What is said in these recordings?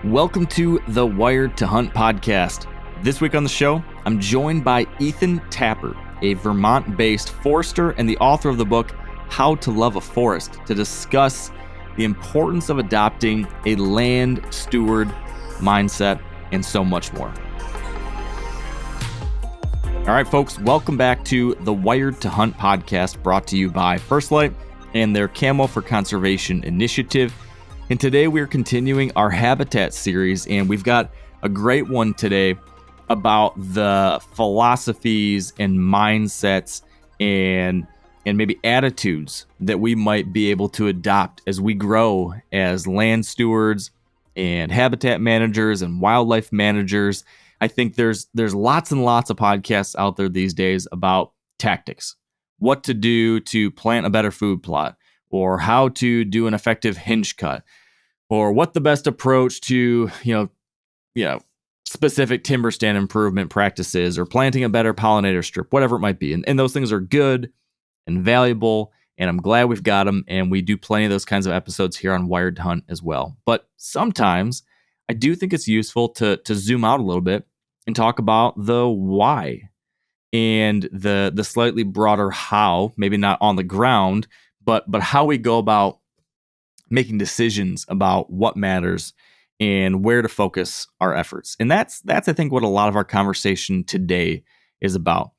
Welcome to the Wired to Hunt podcast. This week on the show, I'm joined by Ethan Tapper, a Vermont-based forester and the author of the book, How to Love a Forest, to discuss the importance of adopting a land steward mindset and so much more. All right, folks, welcome back to the Wired to Hunt podcast, brought to you by First Light and their Camo for Conservation initiative. And today we're continuing our habitat series, and we've got a great one today about the philosophies and mindsets and maybe attitudes that we might be able to adopt as we grow as land stewards and habitat managers and wildlife managers. I think there's lots and lots of podcasts out there these days about tactics, what to do to plant a better food plot, or how to do an effective hinge cut, or what the best approach to, specific timber stand improvement practices, or planting a better pollinator strip, whatever it might be. And those things are good and valuable, and I'm glad we've got them, and we do plenty of those kinds of episodes here on Wired to Hunt as well. But sometimes I do think it's useful to zoom out a little bit and talk about the why and the slightly broader how, maybe not on the ground, but how we go about making decisions about what matters and where to focus our efforts. And that's I think what a lot of our conversation today is about,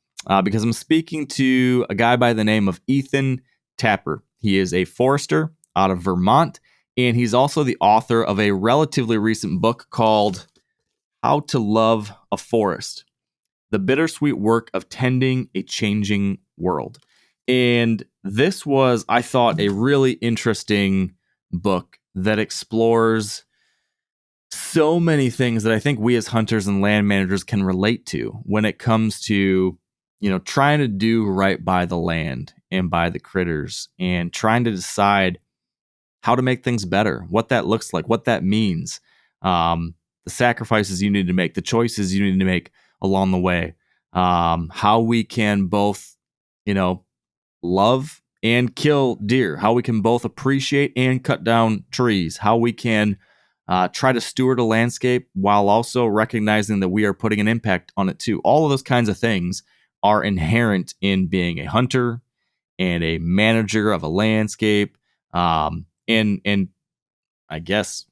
because I'm speaking to a guy by the name of Ethan Tapper. He is a forester out of Vermont, and he's also the author of a relatively recent book called How to Love a Forest: The Bittersweet Work of Tending a Changing World. And this was, I thought, a really interesting book that explores so many things that I think we as hunters and land managers can relate to when it comes to, trying to do right by the land and by the critters, and trying to decide how to make things better, what that looks like, what that means, the sacrifices you need to make, the choices you need to make along the way, how we can both, love and kill deer, how we can both appreciate and cut down trees, how we can try to steward a landscape while also recognizing that we are putting an impact on it too. All of those kinds of things are inherent in being a hunter and a manager of a landscape, and I guess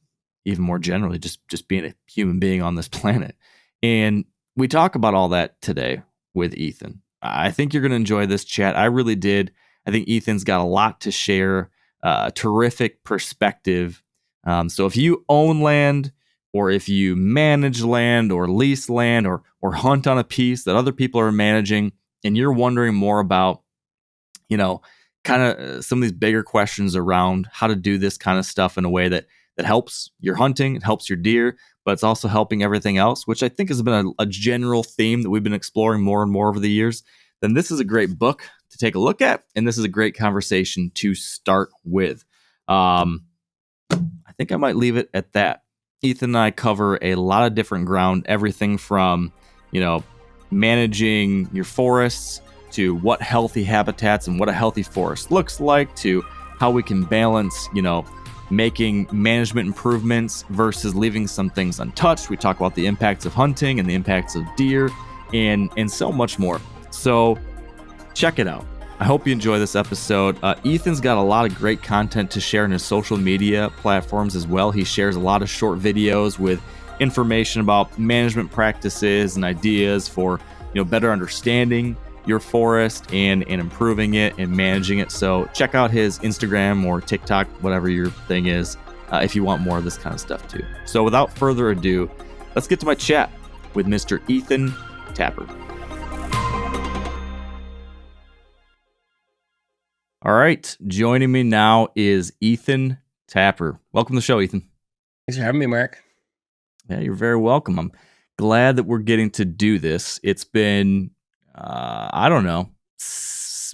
even more generally, just being a human being on this planet. And we talk about all that today with Ethan. I think you're going to enjoy this chat. I really did. I think Ethan's got a lot to share, terrific perspective. So if you own land, or if you manage land or lease land, or hunt on a piece that other people are managing, and you're wondering more about, kind of some of these bigger questions around how to do this kind of stuff in a way that helps your hunting, it helps your deer, but it's also helping everything else, which I think has been a general theme that we've been exploring more and more over the years, then this is a great book to take a look at, and this is a great conversation to start with. I think I might leave it at that. Ethan and I cover a lot of different ground, everything from, managing your forests, to what healthy habitats and what a healthy forest looks like, to how we can balance, making management improvements versus leaving some things untouched. We talk about the impacts of hunting and the impacts of deer, and so much more. So check it out. I hope you enjoy this episode. Ethan's got a lot of great content to share in his social media platforms as well. He shares a lot of short videos with information about management practices and ideas for, better understanding your forest and improving it and managing it. So check out his Instagram or TikTok, whatever your thing is, if you want more of this kind of stuff too. So without further ado, let's get to my chat with Mr. Ethan Tapper. All right, joining me now is Ethan Tapper. Welcome to the show, Ethan. Thanks for having me, Mark. Yeah, you're very welcome. I'm glad that we're getting to do this. It's been, I don't know,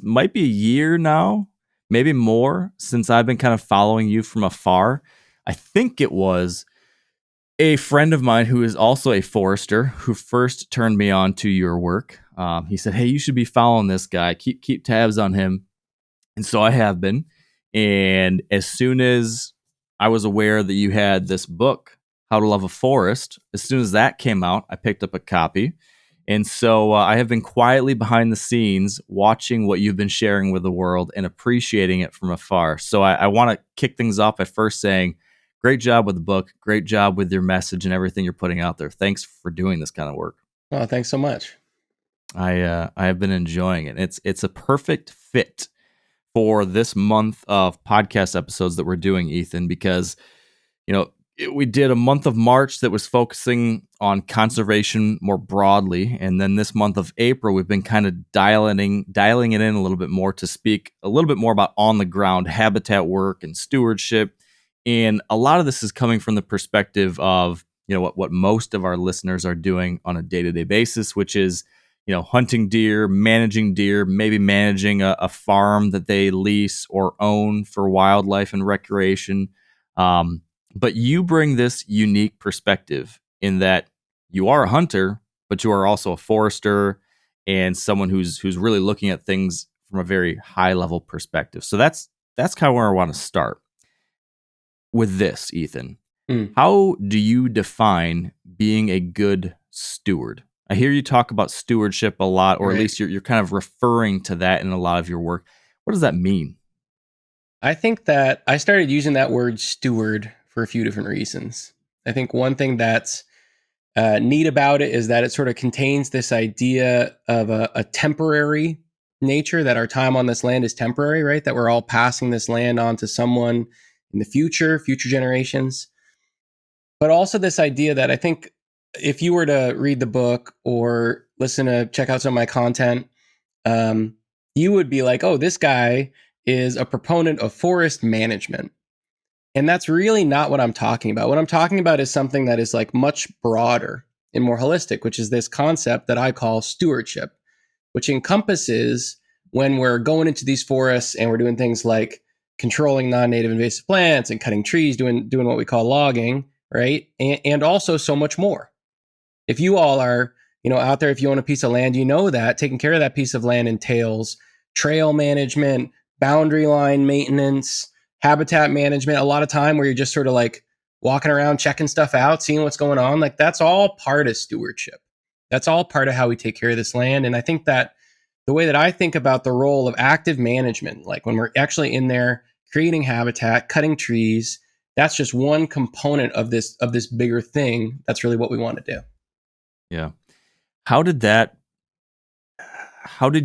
might be a year now, maybe more, since I've been kind of following you from afar. I think it was a friend of mine who is also a forester who first turned me on to your work. He said, hey, you should be following this guy. Keep tabs on him. And so I have been. And as soon as I was aware that you had this book, How to Love a Forest. As soon as that came out, I picked up a copy. And so I have been quietly behind the scenes watching what you've been sharing with the world and appreciating it from afar. So I want to kick things off by first saying, great job with the book. Great job with your message and everything you're putting out there. Thanks for doing this kind of work. Oh, thanks so much. I have been enjoying it. It's a perfect fit for this month of podcast episodes that we're doing, Ethan, because we did a month of March that was focusing on conservation more broadly, and then this month of April we've been kind of dialing it in a little bit more to speak a little bit more about on the ground habitat work and stewardship. And a lot of this is coming from the perspective of what most of our listeners are doing on a day-to-day basis, which is hunting deer, maybe managing a farm that they lease or own for wildlife and recreation. But you bring this unique perspective in that you are a hunter, but you are also a forester and someone who's really looking at things from a very high level perspective. So that's kind of where I want to start with this, Ethan. How do you define being a good steward? I hear you talk about stewardship a lot, or at least you're kind of referring to that in a lot of your work. What does that mean? I think that I started using that word steward for a few different reasons. I think one thing that's neat about it is that it sort of contains this idea of a temporary nature, that our time on this land is temporary, right? That we're all passing this land on to someone in the future generations. But also this idea that I think if you were to read the book or check out some of my content, you would be like, oh, this guy is a proponent of forest management. And that's really not what I'm talking about. What I'm talking about is something that is like much broader and more holistic, which is this concept that I call stewardship, which encompasses when we're going into these forests and we're doing things like controlling non-native invasive plants and cutting trees, doing what we call logging, right? And also so much more. If you all are, out there, if you own a piece of land, that taking care of that piece of land entails trail management, boundary line maintenance, habitat management, a lot of time where you're just sort of like walking around, checking stuff out, seeing what's going on. Like that's all part of stewardship. That's all part of how we take care of this land. And I think that the way that I think about the role of active management, like when we're actually in there creating habitat, cutting trees, that's just one component of this bigger thing. That's really what we want to do. Yeah. How did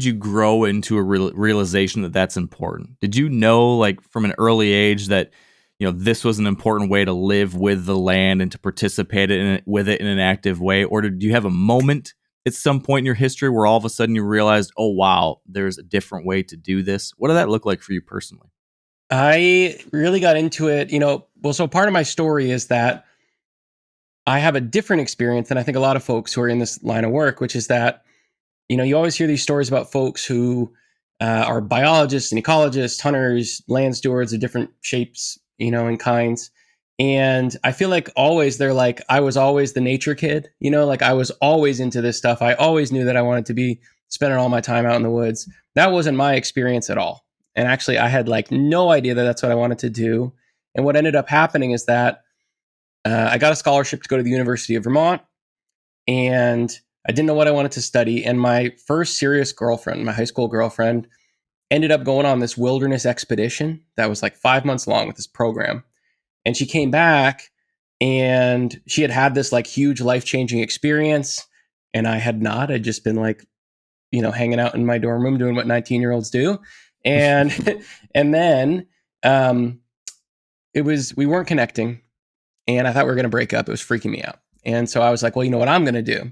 you grow into a realization that that's important? Did you know, like from an early age, that this was an important way to live with the land and to participate with it in an active way? Or did you have a moment at some point in your history where all of a sudden you realized, oh wow, there's a different way to do this? What did that look like for you personally? I really got into it, so part of my story is that I have a different experience than I think a lot of folks who are in this line of work, which is that, you always hear these stories about folks who are biologists and ecologists, hunters, land stewards of different shapes, and kinds. And I feel like always they're like, I was always the nature kid, like I was always into this stuff. I always knew that I wanted to be spending all my time out in the woods. That wasn't my experience at all. And actually, I had like no idea that that's what I wanted to do. And what ended up happening is that I got a scholarship to go to the University of Vermont, and I didn't know what I wanted to study. And my first serious girlfriend, my high school girlfriend, ended up going on this wilderness expedition that was like 5 months long with this program. And she came back and she had this like huge life-changing experience. And I had not. I'd just been like, hanging out in my dorm room doing what 19-year-olds do. And and then we weren't connecting. And I thought we were going to break up. It was freaking me out. And so I was like, well, you know what I'm going to do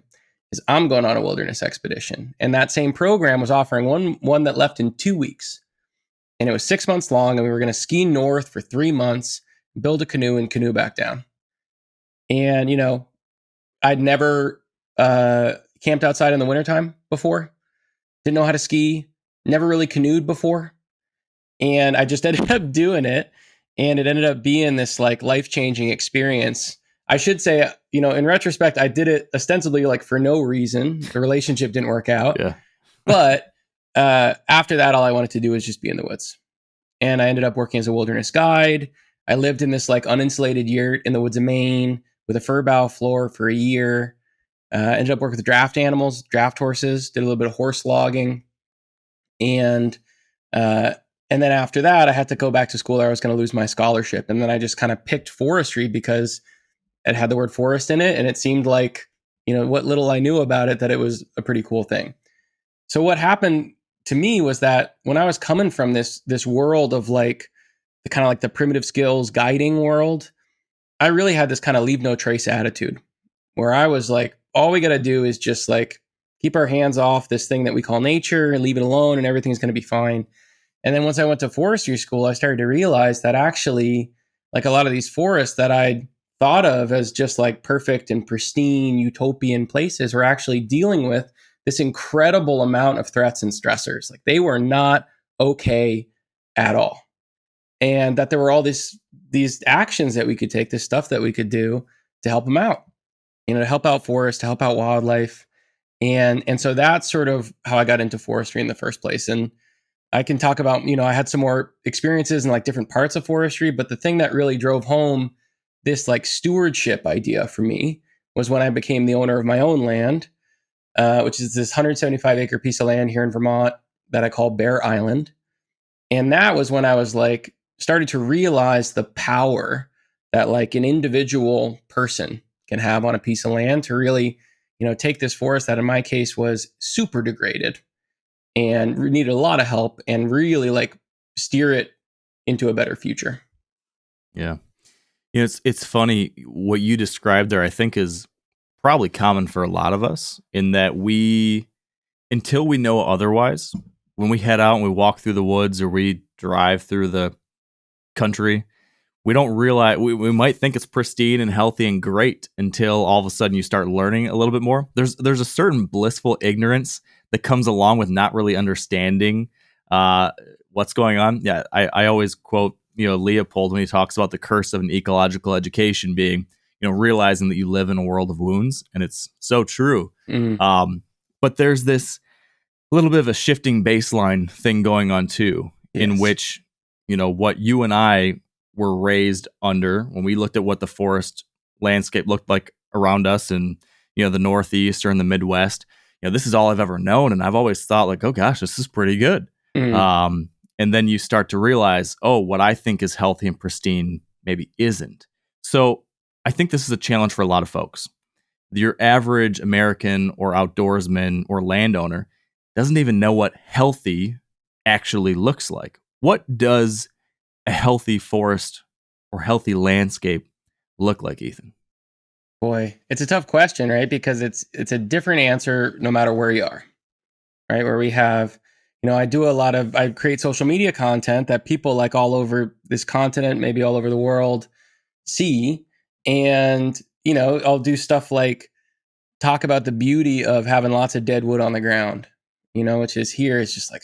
is I'm going on a wilderness expedition. And that same program was offering one that left in 2 weeks. And it was 6 months long. And we were going to ski north for 3 months, build a canoe and canoe back down. And, I'd never camped outside in the wintertime before. Didn't know how to ski. Never really canoed before. And I just ended up doing it. And it ended up being this like life-changing experience. I should say, in retrospect, I did it ostensibly like for no reason. The relationship didn't work out. Yeah. But after that, all I wanted to do was just be in the woods. And I ended up working as a wilderness guide. I lived in this like uninsulated yurt in the woods of Maine with a fur bow floor for a year. Ended up working with draft animals, draft horses, did a little bit of horse logging. And then after that, I had to go back to school, or I was going to lose my scholarship. And then I just kind of picked forestry because it had the word forest in it. And it seemed like, what little I knew about it, that it was a pretty cool thing. So what happened to me was that when I was coming from this world of like the kind of like the primitive skills guiding world, I really had this kind of leave no trace attitude where I was like, all we got to do is just like keep our hands off this thing that we call nature and leave it alone, and everything's going to be fine. And then once I went to forestry school, I started to realize that actually, like a lot of these forests that I'd thought of as just like perfect and pristine utopian places were actually dealing with this incredible amount of threats and stressors. Like they were not okay at all. And that there were all these actions that we could take, this stuff that we could do to help them out, to help out forests, to help out wildlife. And so that's sort of how I got into forestry in the first place. And I can talk about, I had some more experiences in like different parts of forestry, but the thing that really drove home this stewardship idea for me was when I became the owner of my own land, which is this 175 acre piece of land here in Vermont that I call Bear Island. And that was when I was like, started to realize the power that like an individual person can have on a piece of land to really, take this forest that in my case was super degraded and needed a lot of help and really like steer it into a better future. Yeah. It's funny what you described there, I think is probably common for a lot of us in that until we know otherwise, when we head out and we walk through the woods or we drive through the country, we don't realize, we might think it's pristine and healthy and great until all of a sudden you start learning a little bit more. There's a certain blissful ignorance that comes along with not really understanding what's going on. Yeah, I always quote Leopold when he talks about the curse of an ecological education being realizing that you live in a world of wounds, and it's so true. But there's this little bit of a shifting baseline thing going on too, in which what you and I were raised under when we looked at what the forest landscape looked like around us in the Northeast or in the Midwest. This is all I've ever known, and I've always thought like, oh gosh, this is pretty good. And then you start to realize, oh, what I think is healthy and pristine maybe isn't. So I think this is a challenge for a lot of folks. Your average American or outdoorsman or landowner doesn't even know what healthy actually looks like. What does a healthy forest or healthy landscape look like, Ethan? Boy, it's a tough question, right? Because it's a different answer no matter where you are, right? Where we have, I create social media content that people like all over this continent, maybe all over the world, see. And, I'll do stuff like talk about the beauty of having lots of dead wood on the ground, which is here is just like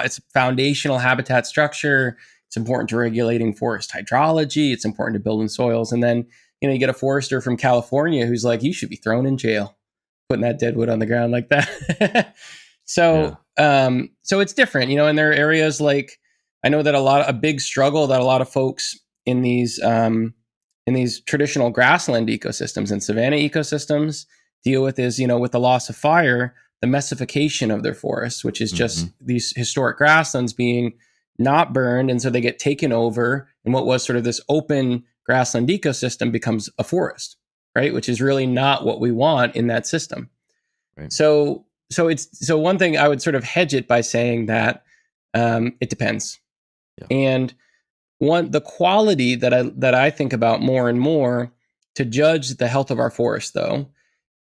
it's foundational habitat structure. It's important to regulating forest hydrology. It's important to building soils. And then, you get a forester from California who's like, you should be thrown in jail, putting that dead wood on the ground like that. So it's different, and there are areas like, I know that a big struggle that a lot of folks in these traditional grassland ecosystems and savanna ecosystems deal with is, with the loss of fire, the messification of their forests, which is just these historic grasslands being not burned. And so they get taken over. And what was sort of this open grassland ecosystem becomes a forest, right? Which is really not what we want in that system. Right. So one thing I would sort of hedge it by saying that it depends. Yeah. And the quality that I think about more and more to judge the health of our forest, though,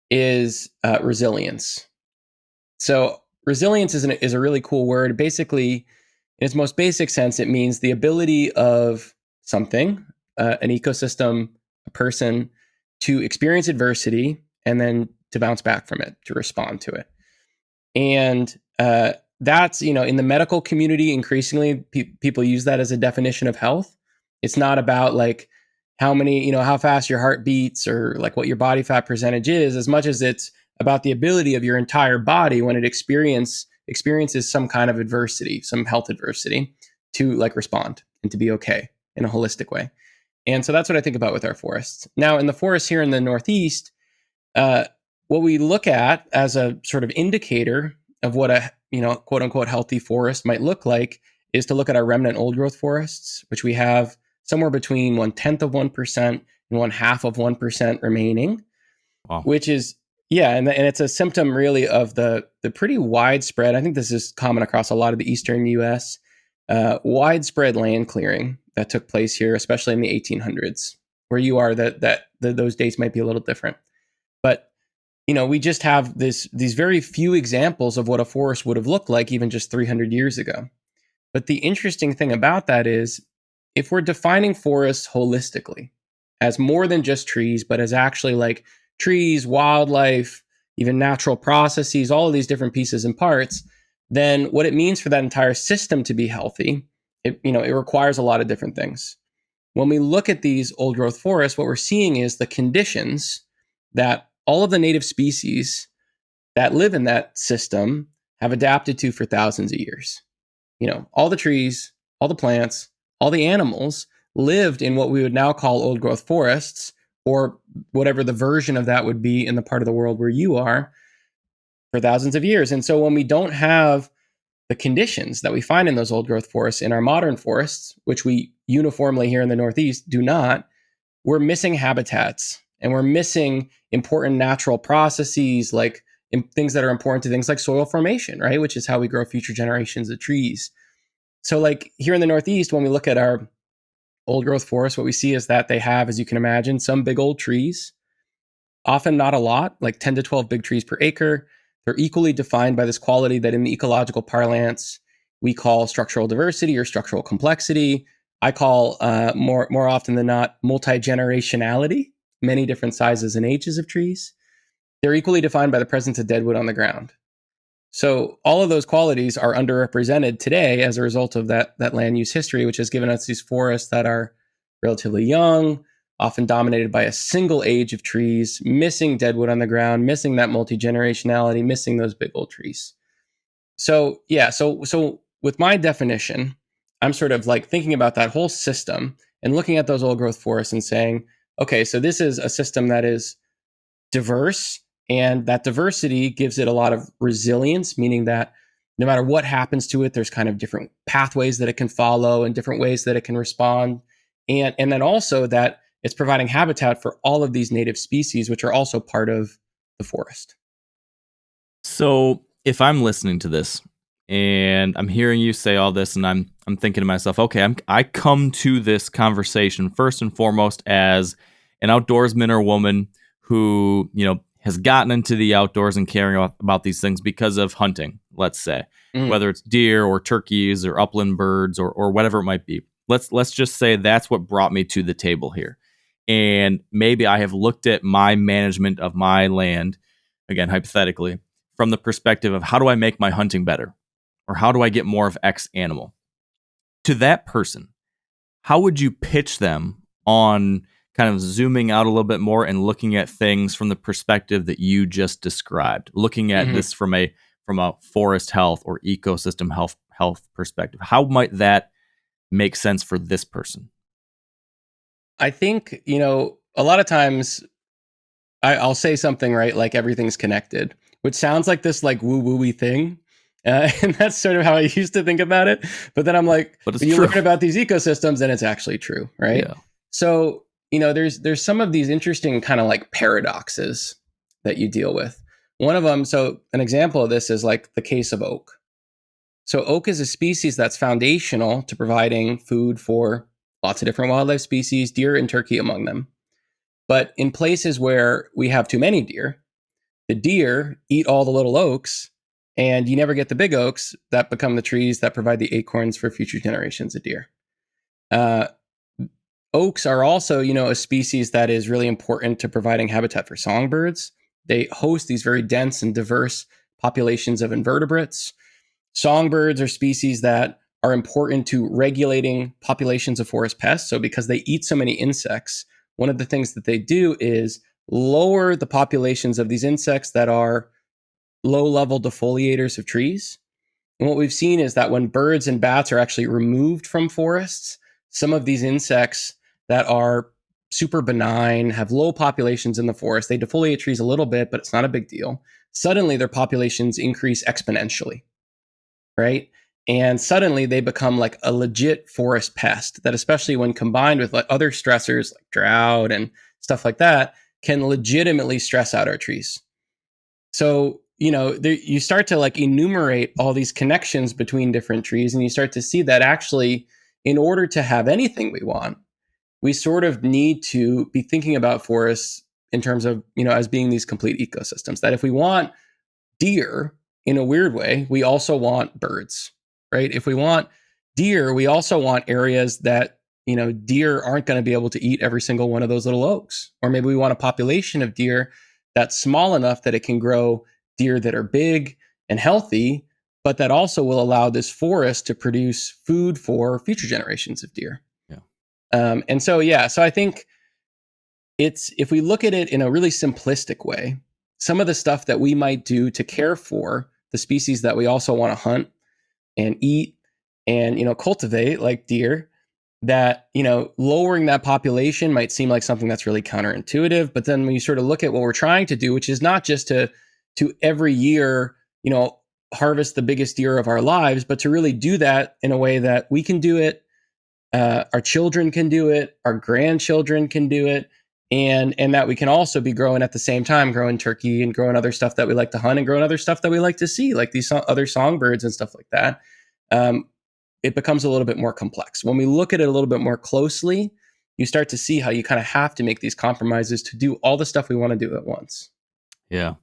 is resilience. So resilience is a really cool word. Basically, in its most basic sense, it means the ability of something, an ecosystem, a person, to experience adversity and then to bounce back from it, to respond to it. And that's, in the medical community, increasingly people use that as a definition of health. It's not about like how many, how fast your heart beats or like what your body fat percentage is, as much as it's about the ability of your entire body when it experiences some kind of adversity, some health adversity, to like respond and to be okay in a holistic way. And so that's what I think about with our forests. Now, in the forests here in the Northeast, uh, what we look at as a sort of indicator of what a quote unquote healthy forest might look like is to look at our remnant old growth forests, which we have somewhere between 1/10 of 1% and 1/2 of 1% remaining, Wow. which is and it's a symptom really of the pretty widespread. I think this is common across a lot of the eastern U.S. Widespread land clearing that took place here, especially in the 1800s. Where you are, those dates might be a little different, but we just have these very few examples of what a forest would have looked like even just 300 years ago. But the interesting thing about that is, if we're defining forests holistically as more than just trees, but as actually like trees, wildlife, even natural processes, all of these different pieces and parts, then what it means for that entire system to be healthy, it requires a lot of different things. When we look at these old growth forests, what we're seeing is the conditions that all of the native species that live in that system have adapted to for thousands of years. All the trees, all the plants, all the animals lived in what we would now call old growth forests, or whatever the version of that would be in the part of the world where you are, for thousands of years. And so when we don't have the conditions that we find in those old growth forests in our modern forests, which we uniformly here in the Northeast do not, we're missing habitats and we're missing important natural processes, like things that are important to things like soil formation, right? Which is how we grow future generations of trees. So like here in the Northeast, when we look at our old growth forests, what we see is that they have, as you can imagine, some big old trees, often not a lot, like 10 to 12 big trees per acre. They're equally defined by this quality that in the ecological parlance, we call structural diversity or structural complexity. I call more often than not multi-generationality, many different sizes and ages of trees. They're equally defined by the presence of deadwood on the ground. So all of those qualities are underrepresented today as a result of that land use history, which has given us these forests that are relatively young, often dominated by a single age of trees, missing deadwood on the ground, missing that multi-generationality, missing those big old trees. So so with my definition, I'm sort of like thinking about that whole system and looking at those old growth forests and saying, okay, so this is a system that is diverse, and that diversity gives it a lot of resilience, meaning that no matter what happens to it, there's kind of different pathways that it can follow and different ways that it can respond. And then also that it's providing habitat for all of these native species, which are also part of the forest. So if I'm listening to this and I'm hearing you say all this, and I'm thinking to myself, okay, I come to this conversation first and foremost as an outdoorsman or woman who has gotten into the outdoors and caring about these things because of hunting, let's say, whether it's deer or turkeys or upland birds or whatever it might be. Let's just say that's what brought me to the table here. And maybe I have looked at my management of my land, again, hypothetically, from the perspective of how do I make my hunting better? Or how do I get more of X animal? To that person, how would you pitch them on kind of zooming out a little bit more and looking at things from the perspective that you just described, looking at this from a forest health or ecosystem health perspective? How might that make sense for this person? I think, a lot of times I'll say something, right? Like everything's connected, which sounds like this like woo-woo-y thing. And that's sort of how I used to think about it. But then I'm like, But it's you true. learn about these ecosystems and it's actually true, right? Yeah. So, there's some of these interesting kind of like paradoxes that you deal with. One of them, so an example of this is like the case of oak. So oak is a species that's foundational to providing food for lots of different wildlife species, deer and turkey among them. But in places where we have too many deer, the deer eat all the little oaks, and you never get the big oaks that become the trees that provide the acorns for future generations of deer. Uh, Oaks are also, a species that is really important to providing habitat for songbirds. They host these very dense and diverse populations of invertebrates. Songbirds are species that are important to regulating populations of forest pests. So because they eat so many insects, one of the things that they do is lower the populations of these insects that are low-level defoliators of trees. And what we've seen is that when birds and bats are actually removed from forests, some of these insects that are super benign, have low populations in the forest. They defoliate trees a little bit, but it's not a big deal. Suddenly their populations increase exponentially, right? And suddenly they become like a legit forest pest that, especially when combined with like other stressors like drought and stuff like that, can legitimately stress out our trees. So, you start to like enumerate all these connections between different trees, and you start to see that actually, in order to have anything we want, we sort of need to be thinking about forests in terms of, as being these complete ecosystems. That if we want deer in a weird way, we also want birds, right? If we want deer, we also want areas that, deer aren't going to be able to eat every single one of those little oaks. Or maybe we want a population of deer that's small enough that it can grow deer that are big and healthy, but that also will allow this forest to produce food for future generations of deer. Yeah. So I think if we look at it in a really simplistic way, some of the stuff that we might do to care for the species that we also want to hunt and eat and, cultivate, like deer, that, lowering that population might seem like something that's really counterintuitive. But then when you sort of look at what we're trying to do, which is not just to every year, harvest the biggest deer of our lives, but to really do that in a way that we can do it, our children can do it, our grandchildren can do it, and that we can also be growing at the same time, growing turkey and growing other stuff that we like to hunt and growing other stuff that we like to see, like these other songbirds and stuff like that. It becomes a little bit more complex. When we look at it a little bit more closely, you start to see how you kind of have to make these compromises to do all the stuff we want to do at once. Yeah.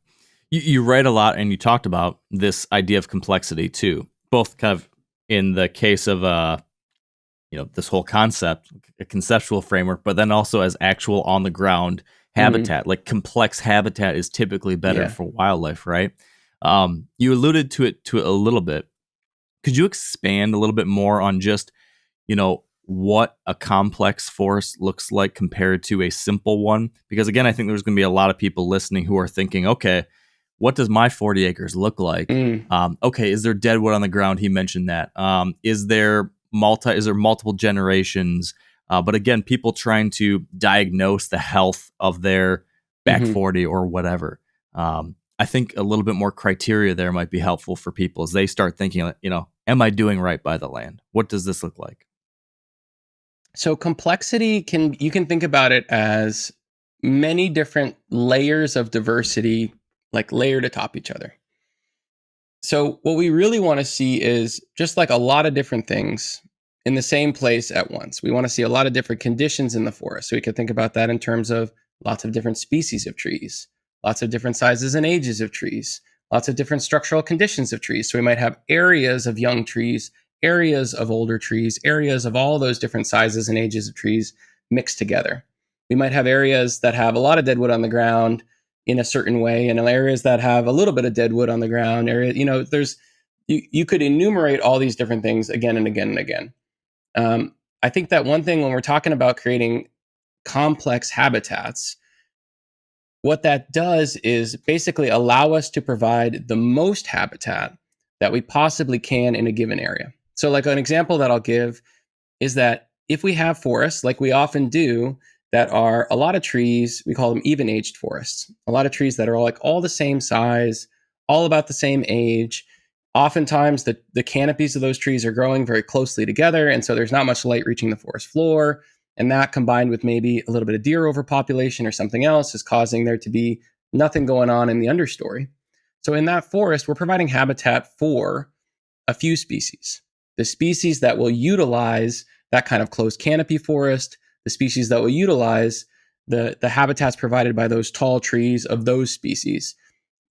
You write a lot, and you talked about this idea of complexity too, both kind of in the case of this whole concept, a conceptual framework, but then also as actual on the ground habitat. Mm-hmm. Like complex habitat is typically better for wildlife, right? You alluded to it a little bit. Could you expand a little bit more on just, what a complex forest looks like compared to a simple one? Because again, I think there's going to be a lot of people listening who are thinking, okay, what does my 40 acres look like? Okay, is there dead wood on the ground? He mentioned that. Is there multiple generations? But again, people trying to diagnose the health of their back 40 or whatever. I think a little bit more criteria there might be helpful for people as they start thinking, am I doing right by the land? What does this look like? So complexity you can think about it as many different layers of diversity, like layered atop each other. So what we really want to see is just like a lot of different things in the same place at once. We want to see a lot of different conditions in the forest. So we could think about that in terms of lots of different species of trees, lots of different sizes and ages of trees, lots of different structural conditions of trees. So we might have areas of young trees, areas of older trees, areas of all those different sizes and ages of trees mixed together. We might have areas that have a lot of deadwood on the ground in a certain way, and areas that have a little bit of deadwood on the ground. You could enumerate all these different things again and again and again. I think that one thing when we're talking about creating complex habitats, what that does is basically allow us to provide the most habitat that we possibly can in a given area. So like an example that I'll give is that if we have forests, like we often do, that are a lot of trees, we call them even-aged forests, a lot of trees that are all the same size, all about the same age. Oftentimes, the canopies of those trees are growing very closely together, and so there's not much light reaching the forest floor. And that, combined with maybe a little bit of deer overpopulation or something else, is causing there to be nothing going on in the understory. So in that forest, we're providing habitat for a few species. The species that will utilize that kind of closed canopy forest, the species that will utilize the habitats provided by those tall trees of those species.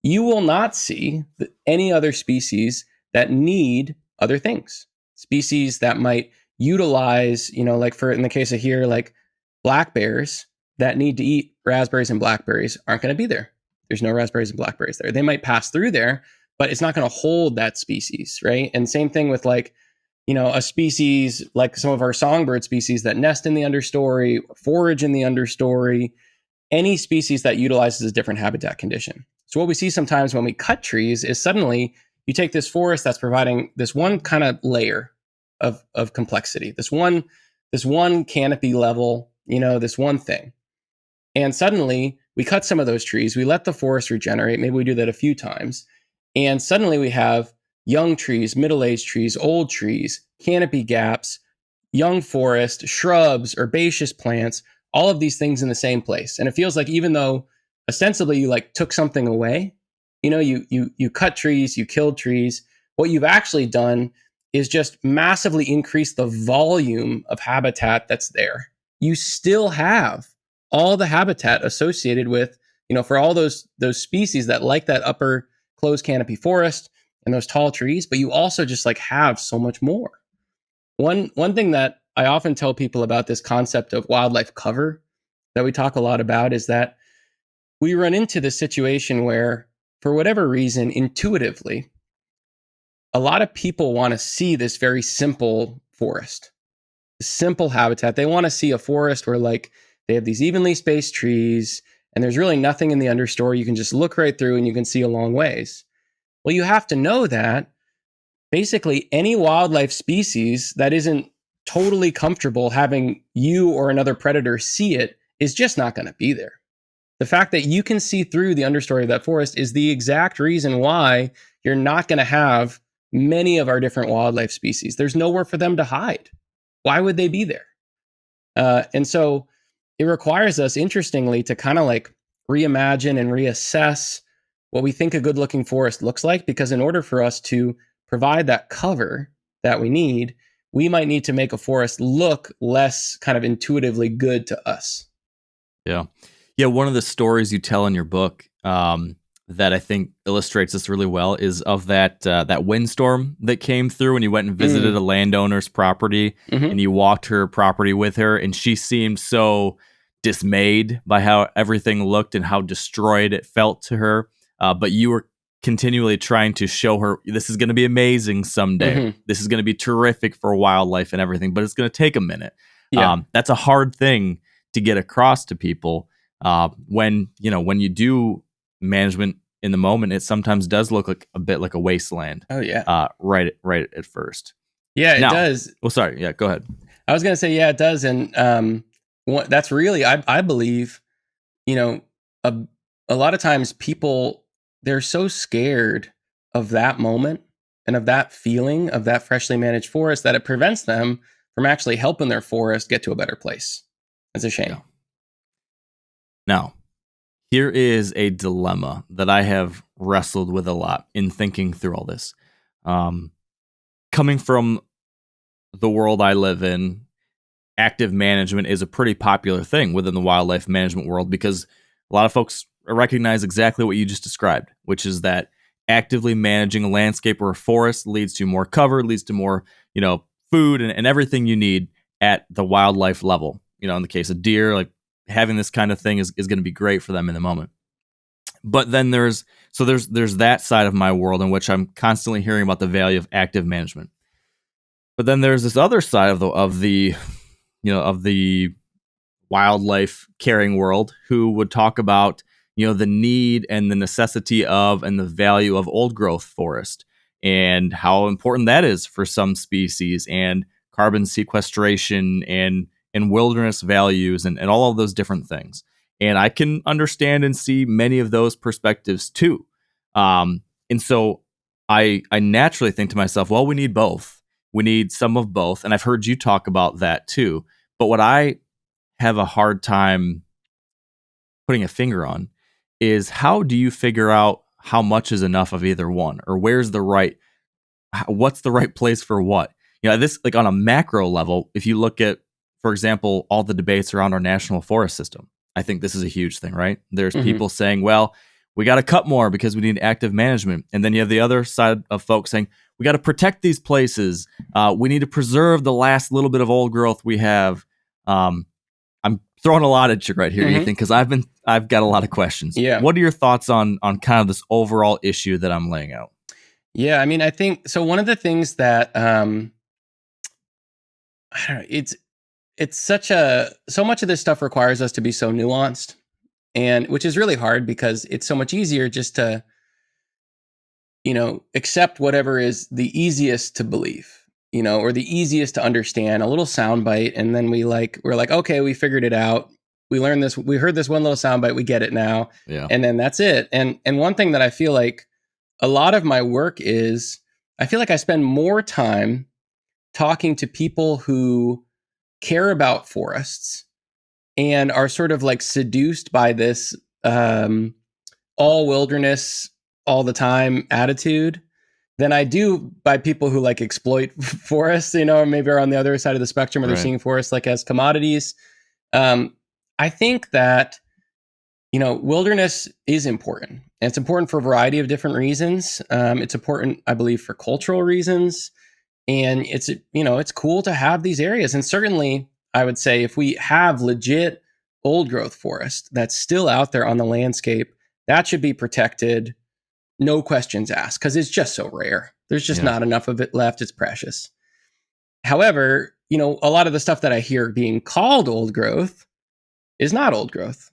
You will not see any other species that need other things. Species that might utilize, like in the case of here, like black bears that need to eat raspberries and blackberries aren't going to be there. There's no raspberries and blackberries there. They might pass through there, but it's not going to hold that species, right? And same thing with a species like some of our songbird species that nest in the understory, forage in the understory, any species that utilizes a different habitat condition. So what we see sometimes when we cut trees is suddenly you take this forest that's providing this one kind of layer of complexity, this one canopy level this one thing. And suddenly we cut some of those trees, we let the forest regenerate. Maybe we do that a few times. And suddenly we have young trees, middle-aged trees, old trees, canopy gaps, young forest, shrubs, herbaceous plants, all of these things in the same place. And it feels like even though ostensibly you like took something away, you cut trees, you killed trees, what you've actually done is just massively increase the volume of habitat that's there. You still have all the habitat associated with, for all those species that like that upper closed canopy forest and those tall trees, but you also just like have so much more. One thing that I often tell people about this concept of wildlife cover that we talk a lot about is that we run into this situation where, for whatever reason, intuitively, a lot of people want to see this very simple forest, simple habitat. They want to see a forest where like they have these evenly spaced trees and there's really nothing in the understory. You can just look right through and you can see a long ways. Well, you have to know that basically any wildlife species that isn't totally comfortable having you or another predator see it is just not going to be there. The fact that you can see through the understory of that forest is the exact reason why you're not going to have many of our different wildlife species. There's nowhere for them to hide. Why would they be there? And so it requires us, interestingly, to kind of like reimagine and reassess what we think a good looking forest looks like, because in order for us to provide that cover that we need, we might need to make a forest look less kind of intuitively good to us. Yeah. Yeah. One of the stories you tell in your book that I think illustrates this really well is of that windstorm that came through when you went and visited a landowner's property and you walked her property with her, and she seemed so dismayed by how everything looked and how destroyed it felt to her. But you were continually trying to show her this is going to be amazing someday. This is going to be terrific for wildlife and everything, but it's going to take a minute. Yeah. That's a hard thing to get across to people. When you do management in the moment, it sometimes does look like a bit like a wasteland. Oh yeah. Right at first. Yeah, it Now, does. Well, sorry. Yeah, go ahead. I was going to say, yeah, it does. And that's really, I believe, a lot of times people, they're so scared of that moment and of that feeling of that freshly managed forest that it prevents them from actually helping their forest get to a better place. It's a shame. Yeah. Now, here is a dilemma that I have wrestled with a lot in thinking through all this. Coming from the world I live in, active management is a pretty popular thing within the wildlife management world because a lot of folks recognize exactly what you just described, which is that actively managing a landscape or a forest leads to more cover, leads to more, food and everything you need at the wildlife level. In the case of deer, like having this kind of thing is going to be great for them in the moment. But then there's that side of my world in which I'm constantly hearing about the value of active management. But then there's this other side of the wildlife caring world who would talk about, the need and the necessity of and the value of old growth forest and how important that is for some species and carbon sequestration and wilderness values and all of those different things. And I can understand and see many of those perspectives too. And so I naturally think to myself, well, we need both. We need some of both. And I've heard you talk about that too. But what I have a hard time putting a finger on is how do you figure out how much is enough of either one, or what's the right place for what? This, like, on a macro level, if you look at, for example, all the debates around our national forest system, I think this is a huge thing, right? There's people saying, well, we got to cut more because we need active management. And then you have the other side of folks saying, we got to protect these places. We need to preserve the last little bit of old growth we have. I'm throwing a lot at you right here, Ethan, because I've got a lot of questions. Yeah. What are your thoughts on kind of this overall issue that I'm laying out? Yeah, I mean, I think so. One of the things that I don't know, it's so much of this stuff requires us to be so nuanced, and which is really hard because it's so much easier just to accept whatever is the easiest to believe. or the easiest to understand, a little soundbite, and then we're like, okay, we figured it out. We learned this. We heard this one little soundbite. We get it now, and then that's it. And one thing that I feel like a lot of my work is, I feel like I spend more time talking to people who care about forests and are sort of like seduced by this all wilderness all the time attitude than I do by people who like exploit forests, or maybe are on the other side of the spectrum, or they're seeing forests like as commodities. I think that, wilderness is important. And it's important for a variety of different reasons. It's important, I believe, for cultural reasons. And it's cool to have these areas. And certainly, I would say if we have legit old growth forest that's still out there on the landscape, that should be protected, no questions asked, because it's just so rare. There's just not enough of it left. It's precious. However, a lot of the stuff that I hear being called old growth is not old growth,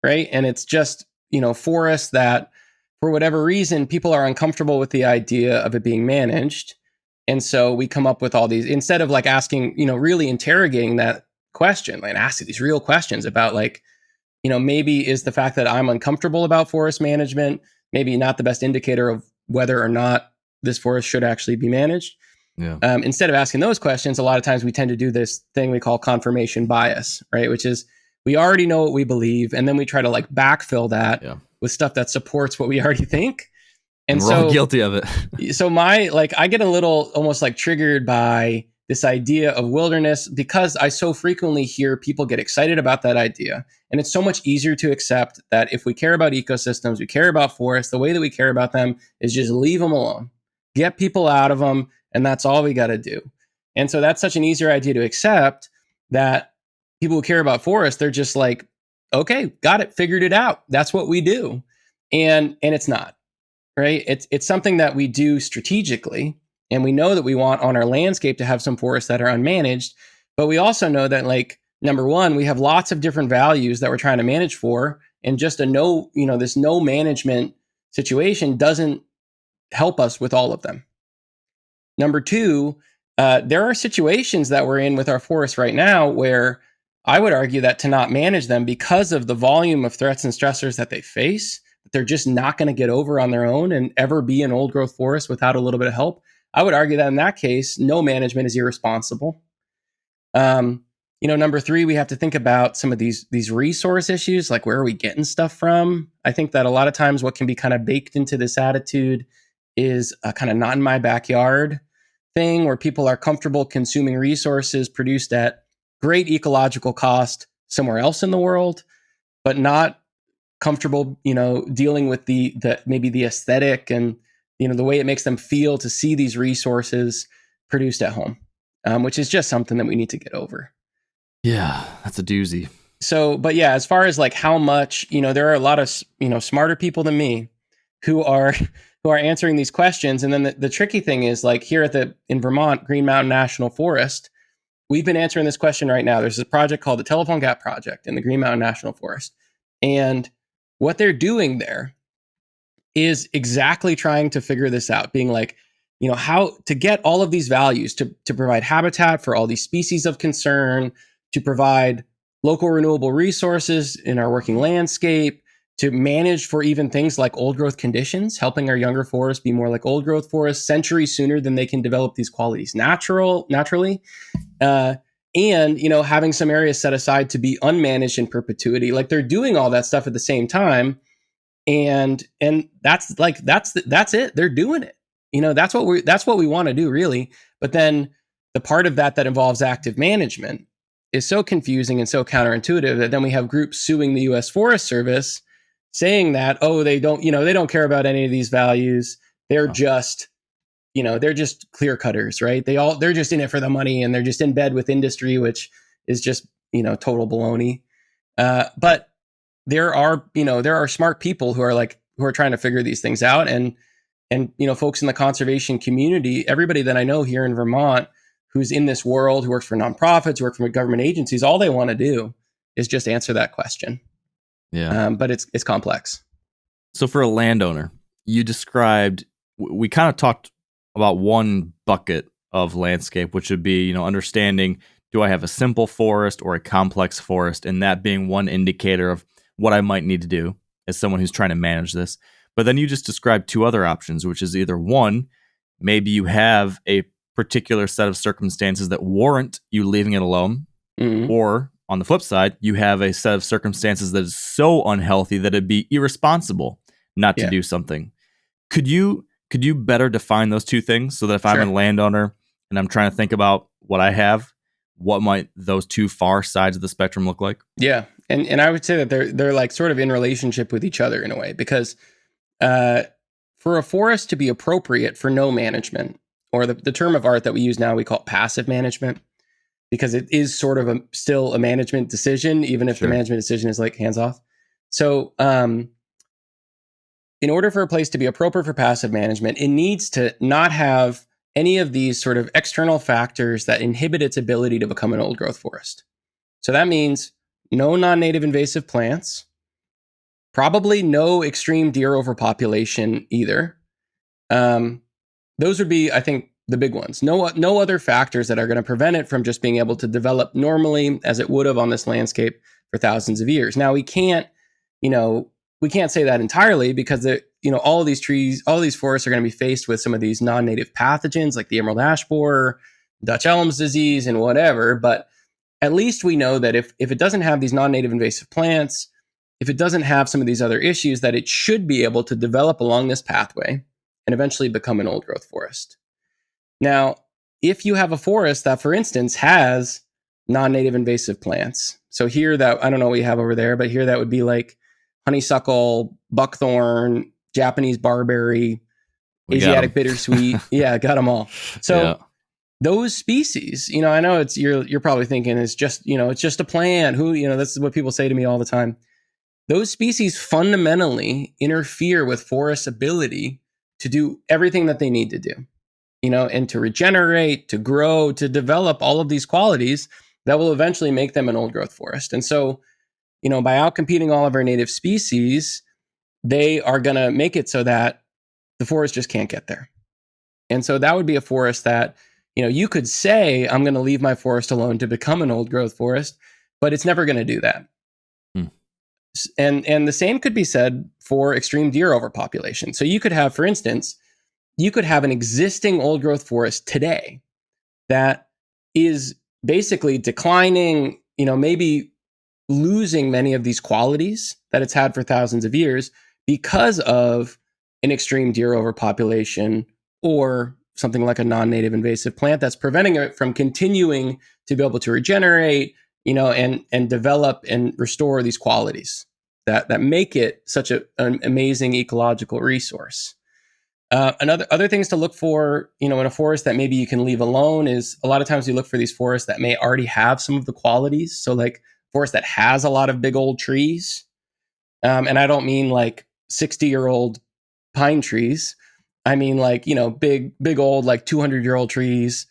right? And it's just, forests that, for whatever reason, people are uncomfortable with the idea of it being managed. And so we come up with all these, instead of like asking, really interrogating that question, and asking these real questions about like, maybe is the fact that I'm uncomfortable about forest management maybe not the best indicator of whether or not this forest should actually be managed. Yeah. Instead of asking those questions, a lot of times we tend to do this thing we call confirmation bias, right? Which is we already know what we believe, and then we try to like backfill that with stuff that supports what we already think. And we're all guilty of it. So I get a little almost like triggered by this idea of wilderness because I so frequently hear people get excited about that idea. And it's so much easier to accept that if we care about ecosystems, we care about forests, the way that we care about them is just leave them alone, get people out of them, and that's all we got to do. And so that's such an easier idea to accept that people who care about forests, they're just like, okay, got it, figured it out. That's what we do. And it's not, right? It's something that we do strategically. And we know that we want on our landscape to have some forests that are unmanaged. But we also know that, like, number one, we have lots of different values that we're trying to manage for. And just this no management situation doesn't help us with all of them. Number two, there are situations that we're in with our forests right now where I would argue that to not manage them because of the volume of threats and stressors that they face, they're just not going to get over on their own and ever be an old growth forest without a little bit of help. I would argue that in that case, no management is irresponsible. Number three, we have to think about some of these resource issues, like where are we getting stuff from? I think that a lot of times what can be kind of baked into this attitude is a kind of not in my backyard thing where people are comfortable consuming resources produced at great ecological cost somewhere else in the world, but not comfortable, dealing with the maybe the aesthetic and the way it makes them feel to see these resources produced at home, which is just something that we need to get over. Yeah, that's a doozy. So, but yeah, as far as like how much, there are a lot of, smarter people than me who are answering these questions. And then the tricky thing is, like, here in Vermont, Green Mountain National Forest, we've been answering this question right now. There's a project called the Telephone Gap Project in the Green Mountain National Forest. And what they're doing there is exactly trying to figure this out, being like, how to get all of these values to provide habitat for all these species of concern, to provide local renewable resources in our working landscape, to manage for even things like old growth conditions, helping our younger forests be more like old growth forests centuries sooner than they can develop these qualities naturally. And, having some areas set aside to be unmanaged in perpetuity. Like, they're doing all that stuff at the same time. And that's it. They're doing it. That's what we want to do, really. But then the part of that involves active management is so confusing and so counterintuitive that then we have groups suing the U.S. Forest Service saying that, they don't care about any of these values. They're just, they're just clear cutters, right? They're just in it for the money, and they're just in bed with industry, which is just, total baloney. But there are smart people who are trying to figure these things out. And folks in the conservation community, everybody that I know here in Vermont who's in this world, who works for nonprofits, who work for government agencies, all they want to do is just answer that question. Yeah. But it's complex. So for a landowner, you described, we kind of talked about one bucket of landscape, which would be, understanding, do I have a simple forest or a complex forest? And that being one indicator of what I might need to do as someone who's trying to manage this. But then you just described two other options, which is either one, maybe you have a particular set of circumstances that warrant you leaving it alone, or on the flip side, you have a set of circumstances that is so unhealthy that it'd be irresponsible not to do something. Could you better define those two things so that if I'm a landowner and I'm trying to think about what I have, what might those two far sides of the spectrum look like? Yeah. And I would say that they're like sort of in relationship with each other in a way, because for a forest to be appropriate for no management, or the term of art that we use now, we call it passive management, because it is sort of still a management decision, even if the management decision is like hands off. So in order for a place to be appropriate for passive management, it needs to not have any of these sort of external factors that inhibit its ability to become an old growth forest. So that means no non-native invasive plants, probably no extreme deer overpopulation either. Those would be, I think, the big ones. No other factors that are going to prevent it from just being able to develop normally as it would have on this landscape for thousands of years. Now we can't say that entirely, because all of these trees, all of these forests are going to be faced with some of these non-native pathogens like the emerald ash borer, Dutch elms disease, and whatever. But at least we know that if it doesn't have these non-native invasive plants, if it doesn't have some of these other issues, that it should be able to develop along this pathway and eventually become an old growth forest. Now, if you have a forest that, for instance, has non-native invasive plants, so here that, I don't know what you have over there, but here that would be like honeysuckle, buckthorn, Japanese barberry, Asiatic bittersweet. Yeah, got them all. So those species, I know you're probably thinking it's just a plant. This is what people say to me all the time. Those species fundamentally interfere with forest's ability to do everything that they need to do, and to regenerate, to grow, to develop all of these qualities that will eventually make them an old growth forest. And so, by outcompeting all of our native species, they are going to make it so that the forest just can't get there. And so that would be a forest that, you could say, I'm going to leave my forest alone to become an old growth forest, but it's never going to do that. And the same could be said for extreme deer overpopulation. So you could have, for instance, an existing old growth forest today that is basically declining, maybe losing many of these qualities that it's had for thousands of years because of an extreme deer overpopulation or something like a non-native invasive plant that's preventing it from continuing to be able to regenerate, and develop and restore these qualities that make it such an amazing ecological resource. Other things to look for, in a forest that maybe you can leave alone, is a lot of times we look for these forests that may already have some of the qualities. So like forest that has a lot of big old trees. And I don't mean like 60-year-old pine trees. I mean like, big old, like 200-year-old trees,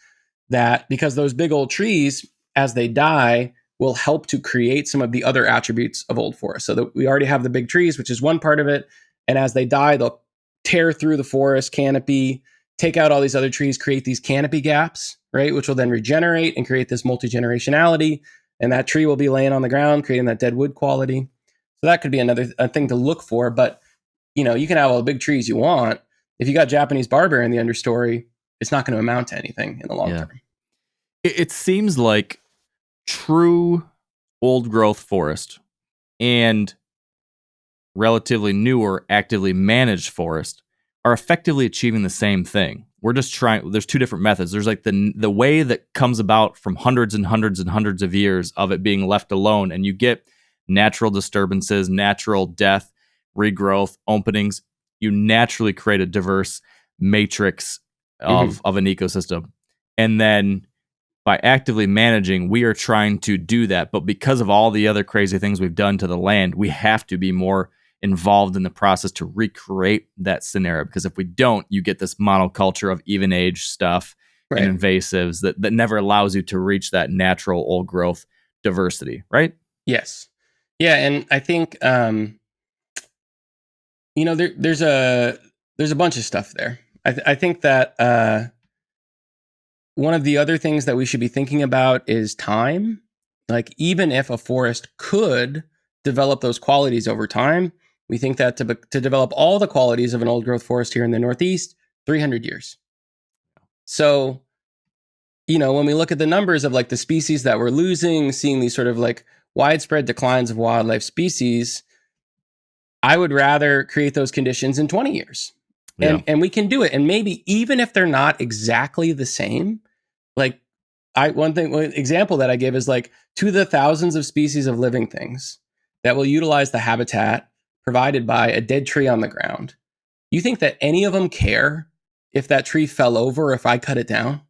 that because those big old trees, as they die, will help to create some of the other attributes of old forest. So that we already have the big trees, which is one part of it. And as they die, they'll tear through the forest canopy, take out all these other trees, create these canopy gaps, right? Which will then regenerate and create this multi-generationality. And that tree will be laying on the ground, creating that dead wood quality. So that could be another thing to look for. But, you can have all the big trees you want. If you got Japanese barberry in the understory, it's not going to amount to anything in the long term. It seems like true old growth forest and relatively newer, actively managed forest are effectively achieving the same thing. We're just trying, there's two different methods. There's like the way that comes about from hundreds and hundreds and hundreds of years of it being left alone, and you get natural disturbances, natural death, regrowth, openings. You naturally create a diverse matrix of an ecosystem. And then by actively managing, we are trying to do that. But because of all the other crazy things we've done to the land, we have to be more involved in the process to recreate that scenario. Because if we don't, you get this monoculture of even age stuff and invasives that never allows you to reach that natural old growth diversity, right? Yes. Yeah. And I think, there's a bunch of stuff there. I think that one of the other things that we should be thinking about is time. Like, even if a forest could develop those qualities over time, we think that to develop all the qualities of an old growth forest here in the Northeast, 300 years. So, when we look at the numbers of like the species that we're losing, seeing these sort of like widespread declines of wildlife species, I would rather create those conditions in 20 years. Yeah. And we can do it. And maybe even if they're not exactly the same, like one example that I give is like, to the thousands of species of living things that will utilize the habitat provided by a dead tree on the ground. You think that any of them care if that tree fell over or if I cut it down?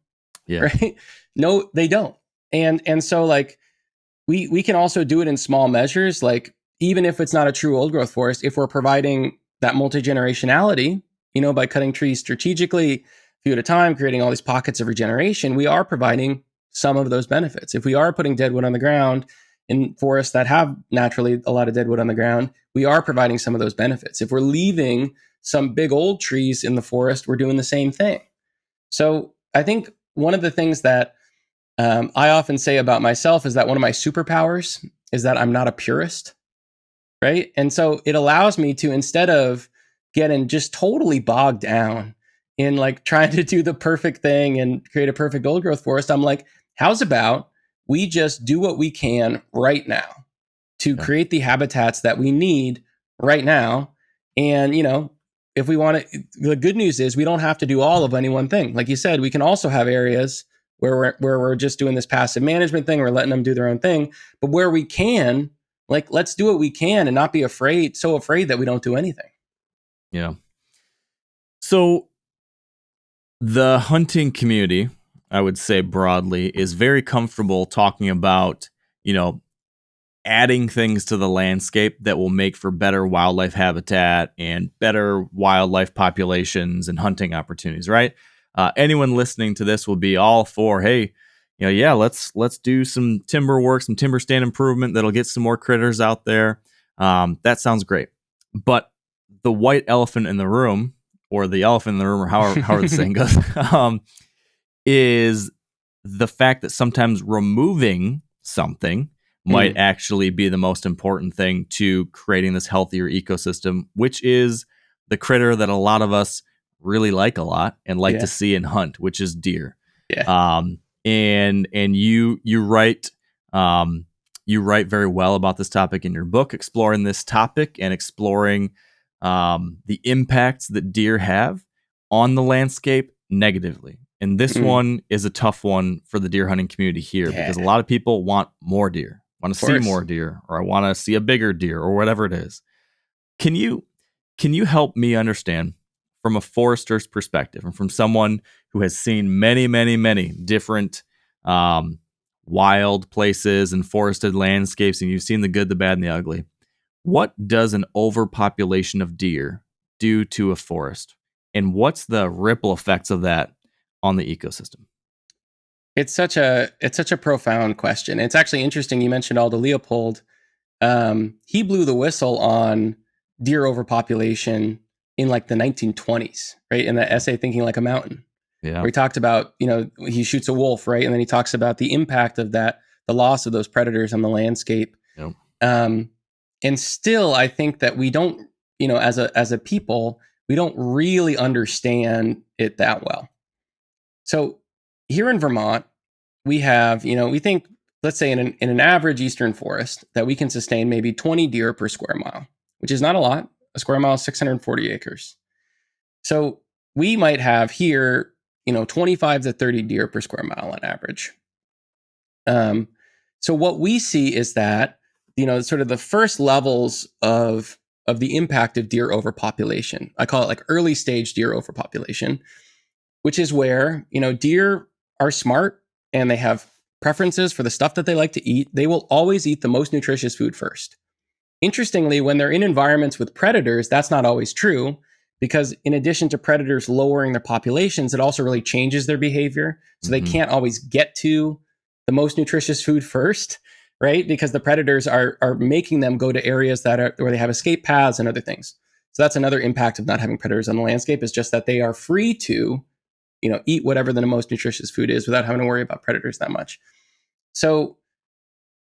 Yeah. Right? No, they don't. And so like we can also do it in small measures. Like, even if it's not a true old growth forest, if we're providing that multi-generationality, by cutting trees strategically, a few at a time, creating all these pockets of regeneration, we are providing some of those benefits. If we are putting dead wood on the ground in forests that have naturally a lot of dead wood on the ground, we are providing some of those benefits. If we're leaving some big old trees in the forest, we're doing the same thing. So I think one of the things that I often say about myself is that one of my superpowers is that I'm not a purist, right? And so it allows me to, instead of getting just totally bogged down in like trying to do the perfect thing and create a perfect old growth forest, I'm like, how's about we just do what we can right now to create the habitats that we need right now? And, if we want to, the good news is we don't have to do all of any one thing. Like you said, we can also have areas where we're just doing this passive management thing. We're letting them do their own thing. But where we can, like, let's do what we can and not be so afraid that we don't do anything. Yeah. So the hunting community, I would say broadly, is very comfortable talking about, adding things to the landscape that will make for better wildlife habitat and better wildlife populations and hunting opportunities, right? Anyone listening to this will be all for, hey, let's do some timber work, some timber stand improvement that'll get some more critters out there. That sounds great. But the white elephant in the room, or the elephant in the room, or however the saying goes, is the fact that sometimes removing something might actually be the most important thing to creating this healthier ecosystem, which is the critter that a lot of us really like a lot and like to see and hunt, which is deer. Yeah. And you write very well about this topic in your book, exploring this topic and exploring the impacts that deer have on the landscape negatively. And this one is a tough one for the deer hunting community here because a lot of people want more deer, want to see more deer, or I want to see a bigger deer, or whatever it is. Can you help me understand from a forester's perspective and from someone who has seen many, many, many different wild places and forested landscapes, and you've seen the good, the bad, and the ugly? What does an overpopulation of deer do to a forest? And what's the ripple effects of that on the ecosystem? It's such a profound question. It's actually interesting. You mentioned Aldo Leopold. He blew the whistle on deer overpopulation in like the 1920s, right? In that essay, Thinking Like a Mountain, where he talked about, he shoots a wolf, right? And then he talks about the impact of that, the loss of those predators on the landscape. Yep. And still, I think that we don't, as a people, we don't really understand it that well. So here in Vermont, we have, we think, let's say in an average eastern forest, that we can sustain maybe 20 deer per square mile, which is not a lot. A square mile is 640 acres. So we might have here, 25 to 30 deer per square mile on average. So what we see is that, sort of the first levels of the impact of deer overpopulation. I call it like early stage deer overpopulation, which is where, deer are smart and they have preferences for the stuff that they like to eat. They will always eat the most nutritious food first. Interestingly, when they're in environments with predators, that's not always true, because in addition to predators lowering their populations, it also really changes their behavior. So they can't always get to the most nutritious food first, right? Because the predators are making them go to areas where they have escape paths and other things. So that's another impact of not having predators on the landscape, is just that they are free to, eat whatever the most nutritious food is without having to worry about predators that much. So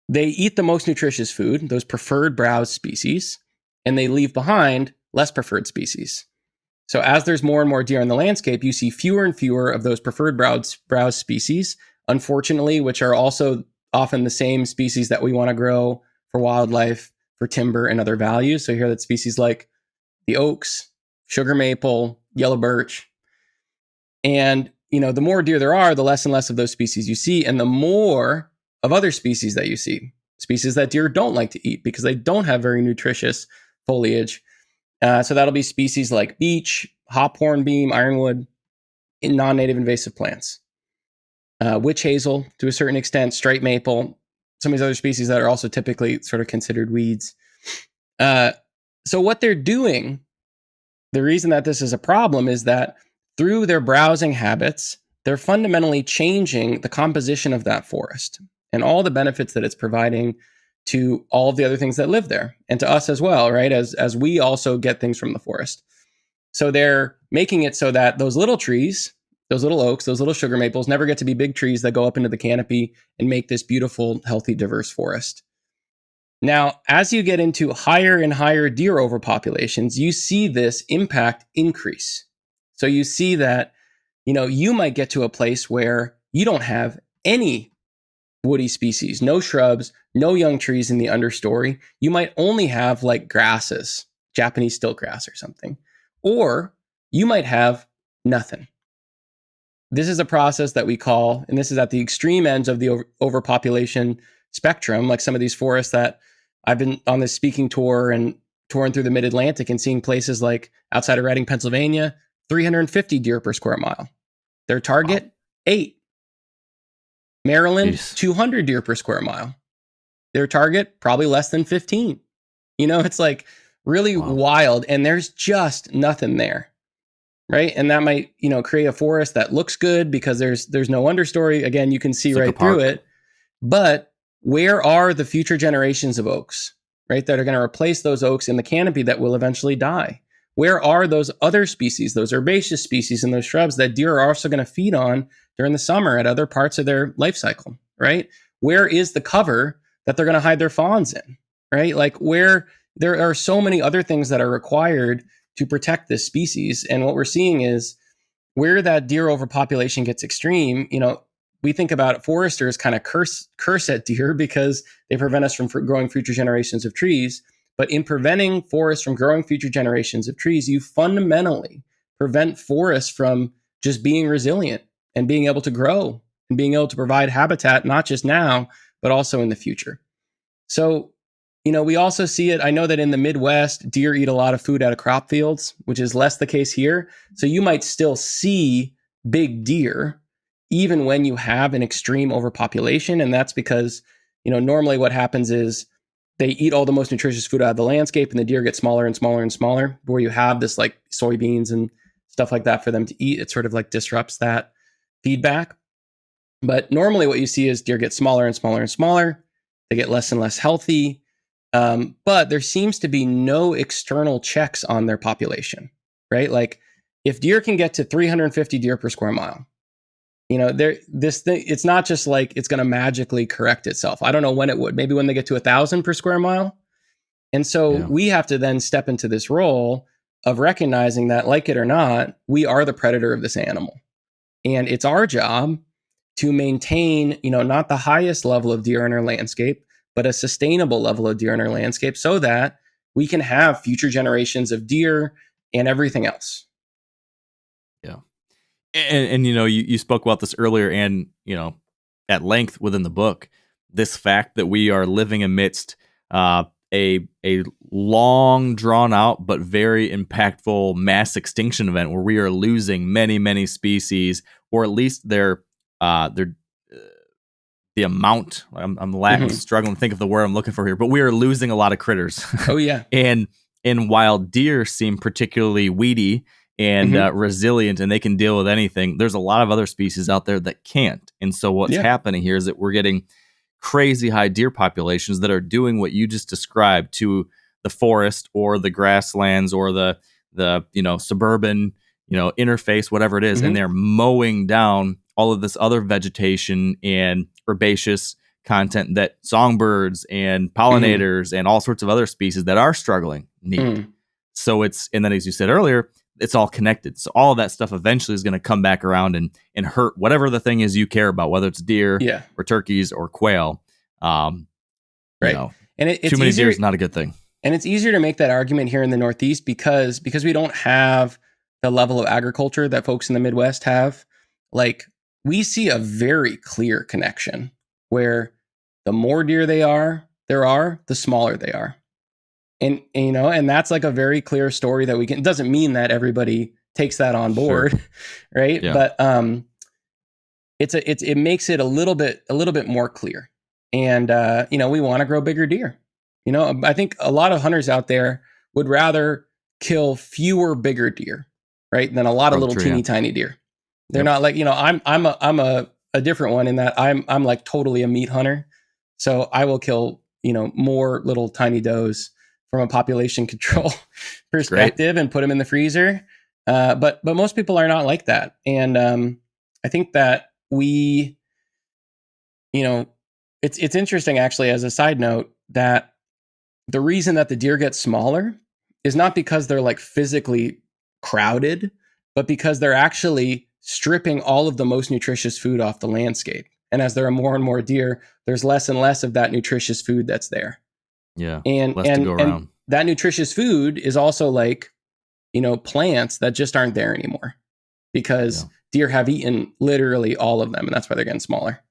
they eat the most nutritious food, those preferred browse species, and they leave behind less preferred species. So as there's more and more deer in the landscape, you see fewer and fewer of those preferred browse species, unfortunately, which are also often the same species that we want to grow for wildlife, for timber, and other values. So you hear that species like the oaks, sugar maple, yellow birch. And, the more deer there are, the less and less of those species you see, and the more of other species that you see, species that deer don't like to eat because they don't have very nutritious foliage. So that'll be species like beech, hop hornbeam, ironwood, non-native invasive plants, witch hazel to a certain extent, straight maple, some of these other species that are also typically sort of considered weeds. So what they're doing, the reason that this is a problem is that through their browsing habits, they're fundamentally changing the composition of that forest and all the benefits that it's providing to all of the other things that live there and to us as well, right? As we also get things from the forest. So they're making it so that those little trees, those little oaks, those little sugar maples never get to be big trees that go up into the canopy and make this beautiful, healthy, diverse forest. Now, as you get into higher and higher deer overpopulations, you see this impact increase. So you see that, you might get to a place where you don't have any woody species, no shrubs, no young trees in the understory. You might only have like grasses, Japanese stiltgrass or something, or you might have nothing. This is a process that we call, and this is at the extreme ends of the overpopulation spectrum, like some of these forests that I've been on this speaking tour and touring through the mid-Atlantic and seeing places like outside of Reading, Pennsylvania, 350 deer per square mile. Their target, wow. 8. Maryland, Jeez. 200 deer per square mile. Their target, probably less than 15. It's like really wild, and there's just nothing there, right? And that might, create a forest that looks good because there's no understory. Again, you can see right through it. But where are the future generations of oaks, right, that are going to replace those oaks in the canopy that will eventually die? Where are those other species, those herbaceous species and those shrubs that deer are also going to feed on during the summer at other parts of their life cycle, right? Where is the cover that they're going to hide their fawns in, right? Like where there are so many other things that are required to protect this species. And what we're seeing is where that deer overpopulation gets extreme, we think about foresters kind of curse at deer because they prevent us from growing future generations of trees. But in preventing forests from growing future generations of trees, you fundamentally prevent forests from just being resilient and being able to grow and being able to provide habitat, not just now, but also in the future. So, we also see it. I know that in the Midwest, deer eat a lot of food out of crop fields, which is less the case here. So you might still see big deer, even when you have an extreme overpopulation. And that's because, normally what happens is they eat all the most nutritious food out of the landscape and the deer get smaller and smaller and smaller. Where you have this like soybeans and stuff like that for them to eat, it sort of like disrupts that feedback. But normally what you see is deer get smaller and smaller and smaller. They get less and less healthy. But there seems to be no external checks on their population, right? Like if deer can get to 350 deer per square mile, it's not just like it's going to magically correct itself. I don't know when it would, maybe when they get to 1,000 per square mile. And so we have to then step into this role of recognizing that, like it or not, we are the predator of this animal. And it's our job to maintain, not the highest level of deer in our landscape, but a sustainable level of deer in our landscape so that we can have future generations of deer and everything else. Yeah. And you spoke about this earlier and, at length within the book, this fact that we are living amidst a long drawn out, but very impactful mass extinction event where we are losing many, many species, or at least their the amount. I'm struggling to think of the word I'm looking for here, but we are losing a lot of critters. Oh yeah. And wild deer seem particularly weedy and resilient, and they can deal with anything. There's a lot of other species out there that can't. And so what's happening here is that we're getting crazy high deer populations that are doing what you just described to the forest or the grasslands or the suburban, interface, whatever it is, and they're mowing down all of this other vegetation and herbaceous content that songbirds and pollinators and all sorts of other species that are struggling need. So and then as you said earlier, it's all connected. So all of that stuff eventually is going to come back around and hurt whatever the thing is you care about, whether it's deer or turkeys or quail. Right. And too many deer is not a good thing. And it's easier to make that argument here in the Northeast because we don't have the level of agriculture that folks in the Midwest have. Like, we see a very clear connection where the more deer there are, the smaller they are. And that's like a very clear story that it doesn't mean that everybody takes that on board, right? Yeah. But it makes it a little bit more clear. And we want to grow bigger deer. I think a lot of hunters out there would rather kill fewer bigger deer, right, than a lot of little teeny tiny deer. They're not like, I'm a different one in that I'm like totally a meat hunter. So I will kill, more little tiny does from a population control perspective and put them in the freezer. But most people are not like that. And I think that it's interesting actually, as a side note, that the reason that the deer get smaller is not because they're like physically crowded, but because they're actually stripping all of the most nutritious food off the landscape. And as there are more and more deer, there's less and less of that nutritious food that's there. Yeah. And less to go around. And that nutritious food is also like, plants that just aren't there anymore because deer have eaten literally all of them. And that's why they're getting smaller.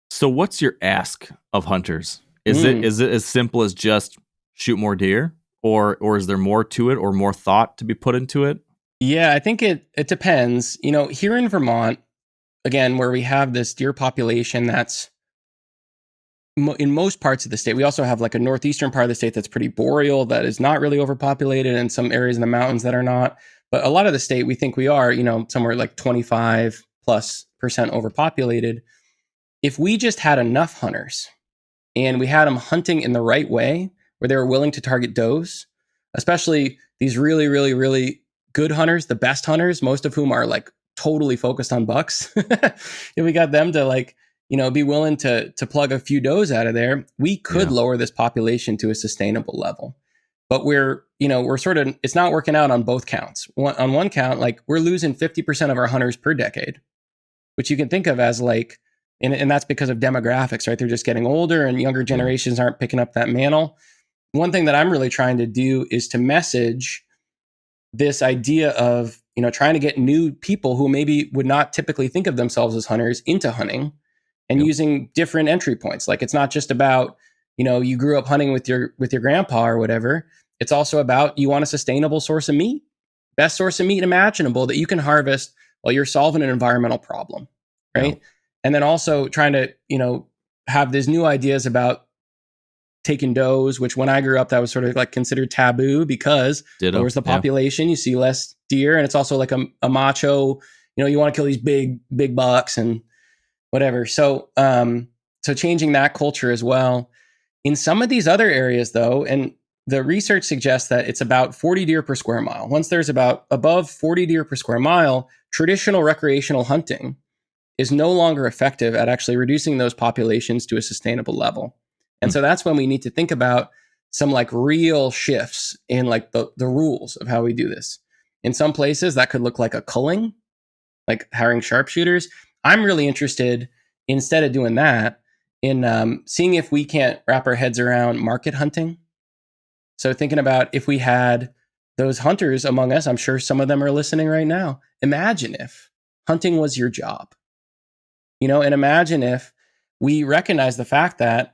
So what's your ask of hunters? Is it as simple as just shoot more deer, or is there more to it or more thought to be put into it? Yeah, I think it depends. Here in Vermont, again, where we have this deer population that's in most parts of the state. We also have like a northeastern part of the state that's pretty boreal, that is not really overpopulated, and some areas in the mountains that are not. But a lot of the state, we think we are, somewhere like 25+% overpopulated. If we just had enough hunters and we had them hunting in the right way, where they were willing to target does, especially these really, really, really good hunters, the best hunters, most of whom are like totally focused on bucks. If we got them to like, be willing to plug a few does out of there, we could lower this population to a sustainable level. But we're sort of, it's not working out on both counts. On one count, like, we're losing 50% of our hunters per decade, which you can think of as like, and that's because of demographics, right? They're just getting older and younger generations aren't picking up that mantle. One thing that I'm really trying to do is to message this idea of, trying to get new people who maybe would not typically think of themselves as hunters into hunting, and using different entry points. Like, it's not just about, you grew up hunting with your grandpa or whatever. It's also about, you want a sustainable source of meat, best source of meat imaginable that you can harvest while you're solving an environmental problem, right? Yeah. And then also trying to, have these new ideas about taking does, which when I grew up, that was sort of like considered taboo because lowers the population. You see less deer, and it's also like a macho, you want to kill these big bucks and whatever. So changing that culture as well. In some of these other areas though, and the research suggests that it's about 40 deer per square mile. Once there's above 40 deer per square mile, traditional recreational hunting is no longer effective at actually reducing those populations to a sustainable level. And so that's when we need to think about some like real shifts in like the rules of how we do this. In some places that could look like a culling, like hiring sharpshooters. I'm really interested, instead of doing that, in seeing if we can't wrap our heads around market hunting. So thinking about if we had those hunters among us, I'm sure some of them are listening right now. Imagine if hunting was your job, and imagine if we recognize the fact that,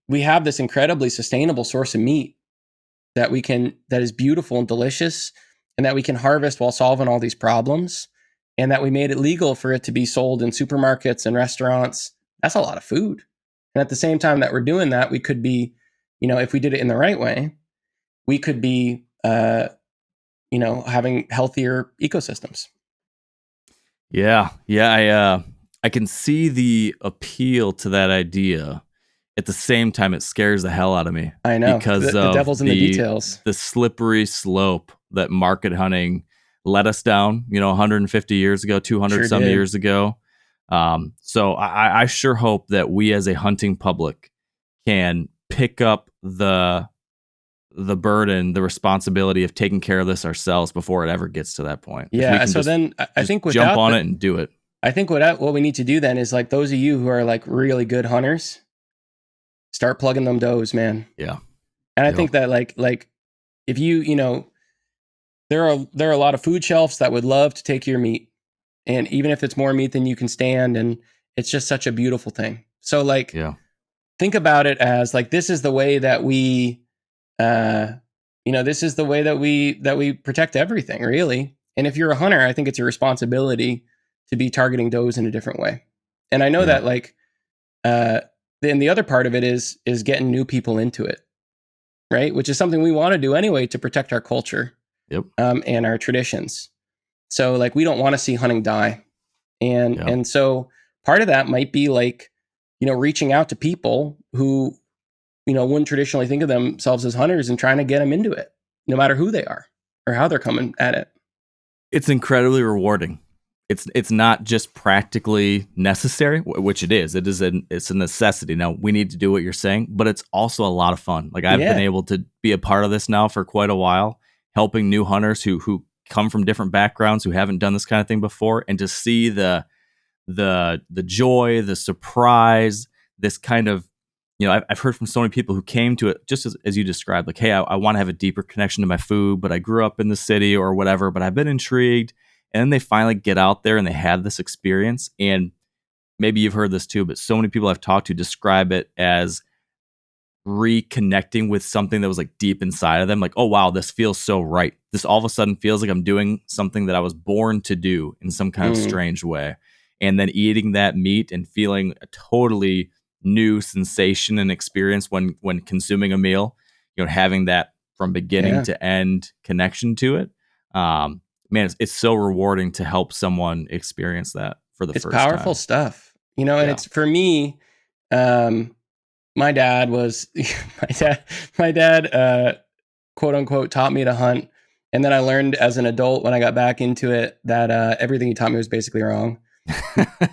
we have this incredibly sustainable source of meat that is beautiful and delicious, and that we can harvest while solving all these problems, and that we made it legal for it to be sold in supermarkets and restaurants. That's a lot of food. And at the same time that we're doing that, we could be, if we did it in the right way, we could be, having healthier ecosystems. Yeah. I can see the appeal to that idea. At the same time, it scares the hell out of me. I know, because the devil's in the details. The slippery slope that market hunting let us down, 150 years ago, 200 Sure some did. years ago. So I sure hope that we as a hunting public can pick up the burden, the responsibility of taking care of this ourselves before it ever gets to that point. If we Yeah. can So just then I just think jump without on the, it and do it. I think what we need to do then is like those of you who are like really good hunters, start plugging them does, man. Yeah. And I Yep. think that like if there are a lot of food shelves that would love to take your meat, and even if it's more meat than you can stand, and it's just such a beautiful thing. So like Yeah. think about it as like this is the way that we this is the way that we protect everything, really. And if you're a hunter, I think it's your responsibility to be targeting does in a different way. And I know Yeah. that like then the other part of it is getting new people into it, right? Which is something we want to do anyway to protect our culture, Yep. and our traditions. So like we don't want to see hunting die. And Yeah. and so part of that might be like, reaching out to people who, wouldn't traditionally think of themselves as hunters and trying to get them into it, no matter who they are or how they're coming at it. It's incredibly rewarding. It's not just practically necessary, which it is. It's a necessity. Now we need to do what you're saying, but it's also a lot of fun. Like I've been Yeah. able to be a part of this now for quite a while, helping new hunters who come from different backgrounds, who haven't done this kind of thing before, and to see the joy, the surprise, this kind of, I've heard from so many people who came to it just as you described, like, hey, I want to have a deeper connection to my food, but I grew up in the city or whatever, but I've been intrigued. And then they finally get out there and they have this experience. And maybe you've heard this too, but so many people I've talked to describe it as reconnecting with something that was like deep inside of them. Like, oh, wow, this feels so right. This all of a sudden feels like I'm doing something that I was born to do in some kind of Mm, strange way. And then eating that meat and feeling a totally new sensation and experience when consuming a meal, having that from beginning yeah. to end connection to it. Man, it's so rewarding to help someone experience that for the It's first powerful time. stuff, and Yeah. it's for me, um, my dad was my dad quote unquote taught me to hunt. And then I learned as an adult when I got back into it that everything he taught me was basically wrong.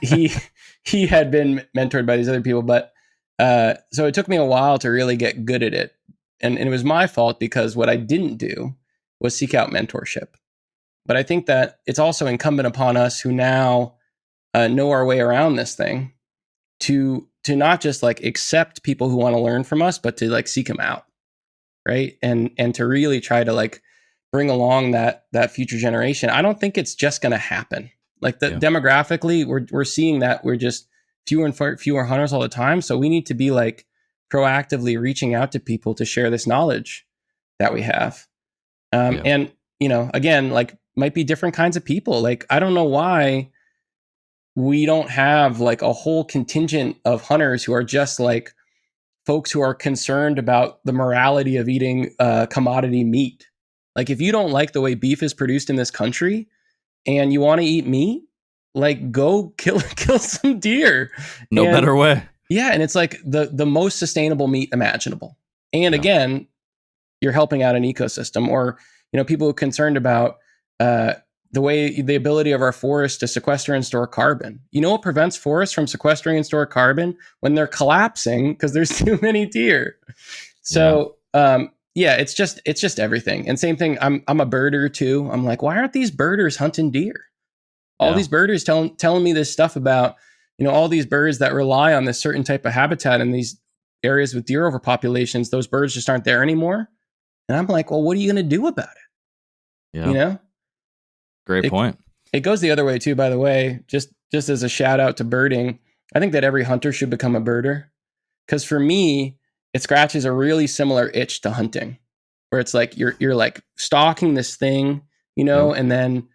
He he had been mentored by these other people, but so it took me a while to really get good at it. And it was my fault because what I didn't do was seek out mentorship. But I think that it's also incumbent upon us who now know our way around this thing to not just like accept people who want to learn from us, but to like seek them out, right? And to really try to like bring along that future generation. I don't think it's just going to happen. Like the Yeah. demographically, we're seeing that we're just fewer and fewer hunters all the time. So we need to be like proactively reaching out to people to share this knowledge that we have. Yeah. And again, like might be different kinds of people. Like I don't know why we don't have like a whole contingent of hunters who are just like folks who are concerned about the morality of eating commodity meat. Like if you don't like the way beef is produced in this country and you want to eat meat, like go kill some deer. No And better way. yeah, and it's like the most sustainable meat imaginable. And Yeah. again, you're helping out an ecosystem. Or people who are concerned about uh, the ability of our forests to sequester and store carbon. You know what prevents forests from sequestering and store carbon? When they're collapsing because there's too many deer. Yeah. So yeah, it's just everything. And same thing, I'm a birder too. I'm like, why aren't these birders hunting deer? All Yeah. these birders telling me this stuff about all these birds that rely on this certain type of habitat in these areas with deer overpopulations. Those birds just aren't there anymore. And I'm like, well, what are you going to do about it? Yeah. Great It point. it goes the other way too, by the way. Just as a shout out to birding, I think that every hunter should become a birder, because for me, it scratches a really similar itch to hunting, where it's like you're like stalking this thing, Yep. and then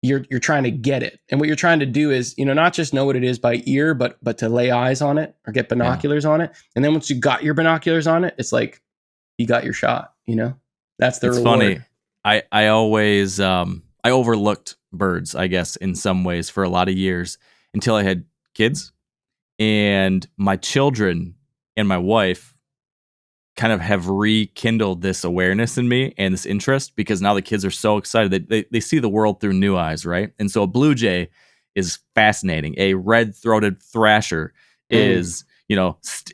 you're trying to get it. And what you're trying to do is, not just know what it is by ear, but to lay eyes on it or get Yeah. binoculars on it. And then once you got your binoculars on it, it's like you got your shot, That's the It's funny. reward. I always I overlooked birds, I guess, in some ways for a lot of years until I had kids, and my children and my wife kind of have rekindled this awareness in me and this interest, because now the kids are so excited. They see the world through new eyes, right? And so a blue jay is fascinating. A red-throated thrasher is,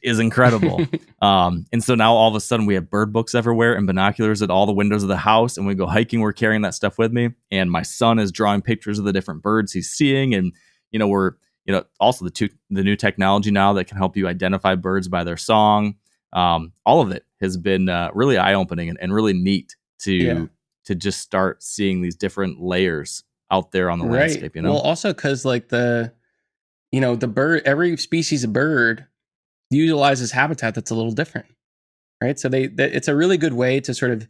is incredible. And so now all of a sudden we have bird books everywhere and binoculars at all the windows of the house. And we go hiking, we're carrying that stuff with me. And my son is drawing pictures of the different birds he's seeing. And, we're, also the new technology now that can help you identify birds by their song. All of it has been really eye-opening and really neat to just start seeing these different layers out there on the landscape. Well, also because like the bird, every species of bird utilizes habitat that's a little different, right? So it's a really good way to sort of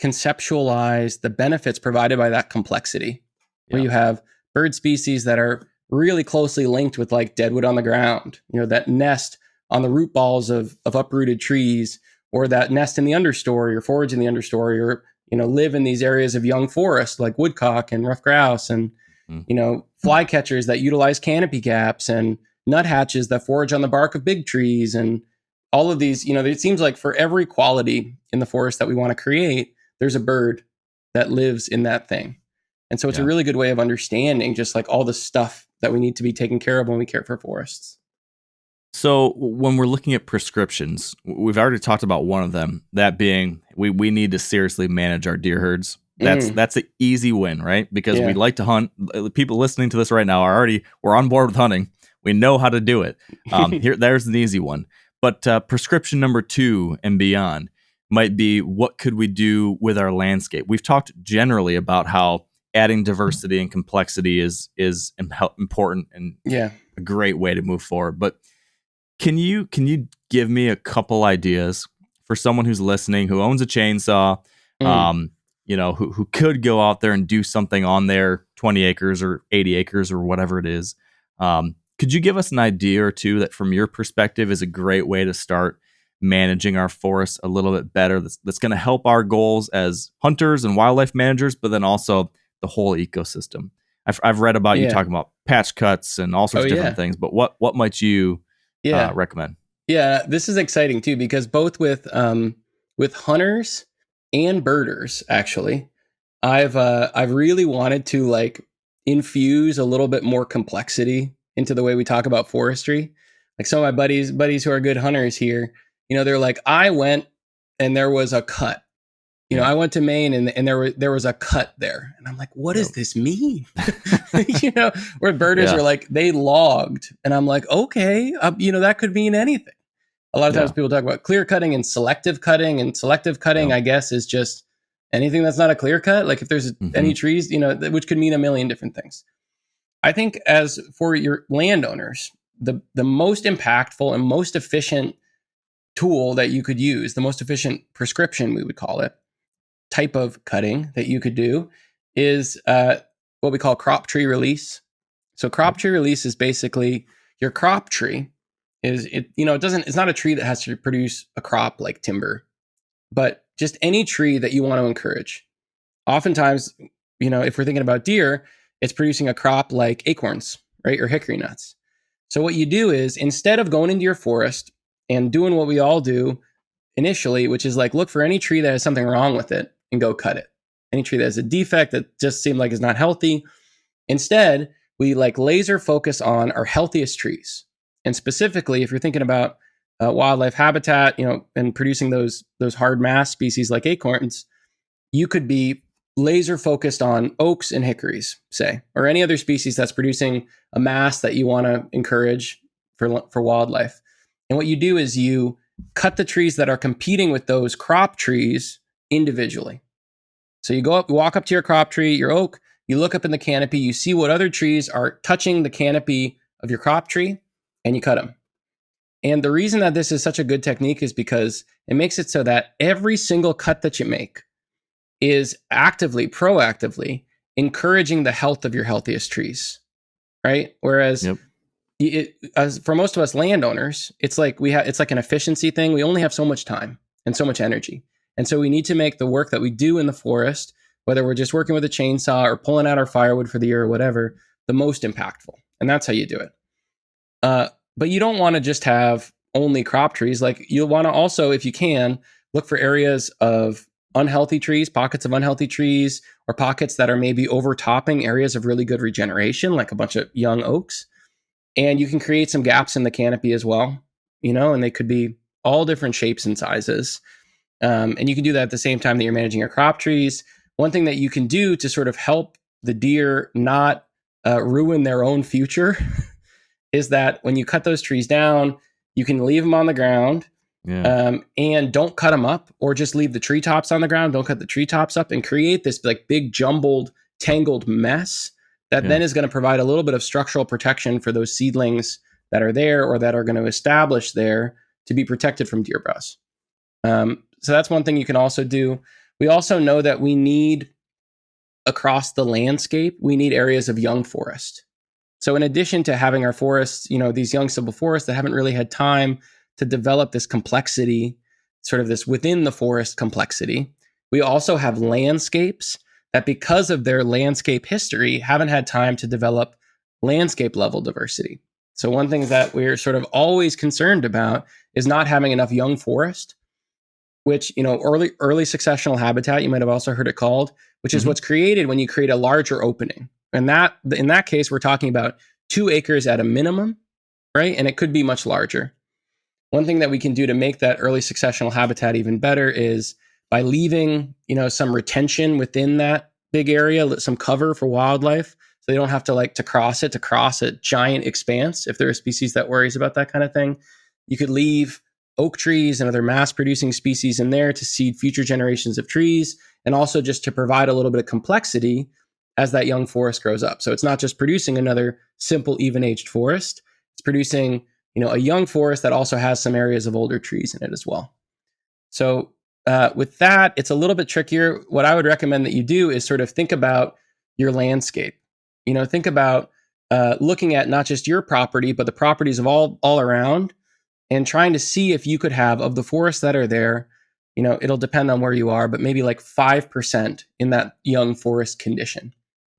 conceptualize the benefits provided by that complexity, where you have bird species that are really closely linked with like deadwood on the ground, that nest on the root balls of uprooted trees, or that nest in the understory or forage in the understory, or live in these areas of young forest like woodcock and rough grouse, and flycatchers that utilize canopy gaps, and nuthatches that forage on the bark of big trees, and all of these. It seems like for every quality in the forest that we want to create, there's a bird that lives in that thing. And so it's a really good way of understanding just like all the stuff that we need to be taken care of when we care for forests. So when we're looking at prescriptions, we've already talked about one of them, that being we need to seriously manage our deer herds. That's an easy win, right? Because we like to hunt. People listening to this right now we're on board with hunting. We know how to do it. There's an easy one. But prescription number 2 and beyond might be, what could we do with our landscape? We've talked generally about how adding diversity and complexity is important and a great way to move forward. But can you give me a couple ideas for someone who's listening, who owns a chainsaw, who could go out there and do something on their 20 acres or 80 acres or whatever it is? Could you give us an idea or two that from your perspective is a great way to start managing our forests a little bit better, that's going to help our goals as hunters and wildlife managers, but then also the whole ecosystem? I've read about you talking about patch cuts and all sorts of different things, but what might you recommend? Yeah, this is exciting too, because both with hunters and birders, actually, I've really wanted to like infuse a little bit more complexity into the way we talk about forestry. Like some of my buddies who are good hunters here, they're like, I went and there was a cut. I went to Maine and there was a cut there. And I'm like, what does this mean? Where birders are like, they logged. And I'm like, okay, that could mean anything. A lot of times people talk about clear cutting and selective cutting. And selective cutting, I guess, is just anything that's not a clear cut. Like if there's any trees, which could mean a million different things. I think as for your landowners, the most impactful and most efficient tool that you could use, the most efficient prescription, we would call it, type of cutting that you could do is what we call crop tree release. So crop tree release is basically your crop tree it's not a tree that has to produce a crop like timber, but just any tree that you want to encourage. Oftentimes, if we're thinking about deer, it's producing a crop like acorns, right? Or hickory nuts. So what you do is, instead of going into your forest and doing what we all do initially, which is like look for any tree that has something wrong with it and go cut it. Any tree that has a defect that just seemed like is not healthy. Instead, we like laser focus on our healthiest trees. And specifically, if you're thinking about wildlife habitat, and producing those hard mass species like acorns, you could be laser focused on oaks and hickories, say, or any other species that's producing a mass that you want to encourage for wildlife. And what you do is you cut the trees that are competing with those crop trees individually. So you walk up to your crop tree, your oak, you look up in the canopy, you see what other trees are touching the canopy of your crop tree, and you cut them. And the reason that this is such a good technique is because it makes it so that every single cut that you make is proactively encouraging the health of your healthiest trees, right? Whereas for most of us landowners, it's like it's like an efficiency thing. We only have so much time and so much energy. And so we need to make the work that we do in the forest, whether we're just working with a chainsaw or pulling out our firewood for the year or whatever, the most impactful. And that's how you do it. But you don't want to just have only crop trees. Like you'll want to also, if you can, look for areas of unhealthy trees, pockets of unhealthy trees, or pockets that are maybe overtopping areas of really good regeneration, like a bunch of young oaks. And you can create some gaps in the canopy as well, and they could be all different shapes and sizes. And you can do that at the same time that you're managing your crop trees. One thing that you can do to sort of help the deer not ruin their own future is that when you cut those trees down, you can leave them on the ground. Yeah. And don't cut them up, or just leave the treetops on the ground. Don't cut the treetops up, and create this like big jumbled, tangled mess that then is going to provide a little bit of structural protection for those seedlings that are there or that are going to establish there to be protected from deer browse. So that's one thing you can also do. We also know that we need, across the landscape, we need areas of young forest. So in addition to having our forests, these young stubble forests that haven't really had time to develop this complexity, sort of this within the forest complexity, we also have landscapes that, because of their landscape history, haven't had time to develop landscape level diversity. So one thing that we're sort of always concerned about is not having enough young forest, which, early successional habitat, you might have also heard it called, which is what's created when you create a larger opening. And that, in that case, we're talking about 2 acres at a minimum, right? And it could be much larger. One thing that we can do to make that early successional habitat even better is by leaving, some retention within that big area, some cover for wildlife, so they don't have to cross a giant expanse. If there are species that worries about that kind of thing, you could leave oak trees and other mass-producing species in there to seed future generations of trees, and also just to provide a little bit of complexity as that young forest grows up. So it's not just producing another simple, even-aged forest. It's producing, a young forest that also has some areas of older trees in it as well. So with that, it's a little bit trickier. What I would recommend that you do is sort of think about your landscape. Think about looking at not just your property, but the properties of all around, and trying to see if you could have, of the forests that are there, it'll depend on where you are, but maybe like 5% in that young forest condition.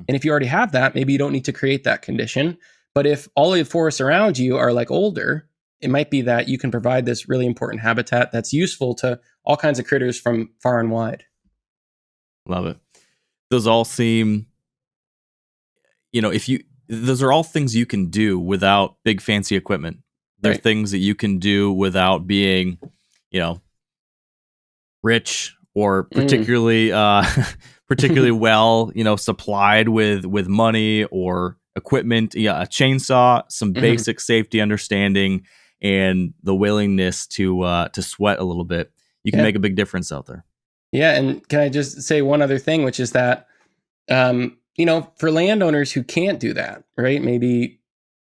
And if you already have that, maybe you don't need to create that condition. But if all the forests around you are like older, it might be that you can provide this really important habitat that's useful to all kinds of critters from far and wide. Love it. Those all seem, those are all things you can do without big fancy equipment. They're things that you can do without being, rich or particularly particularly well, supplied with money or equipment. Yeah, a chainsaw, some basic safety understanding, and the willingness to sweat a little bit. You can make a big difference out there. Yeah, and can I just say one other thing, which is that, for landowners who can't do that, right? Maybe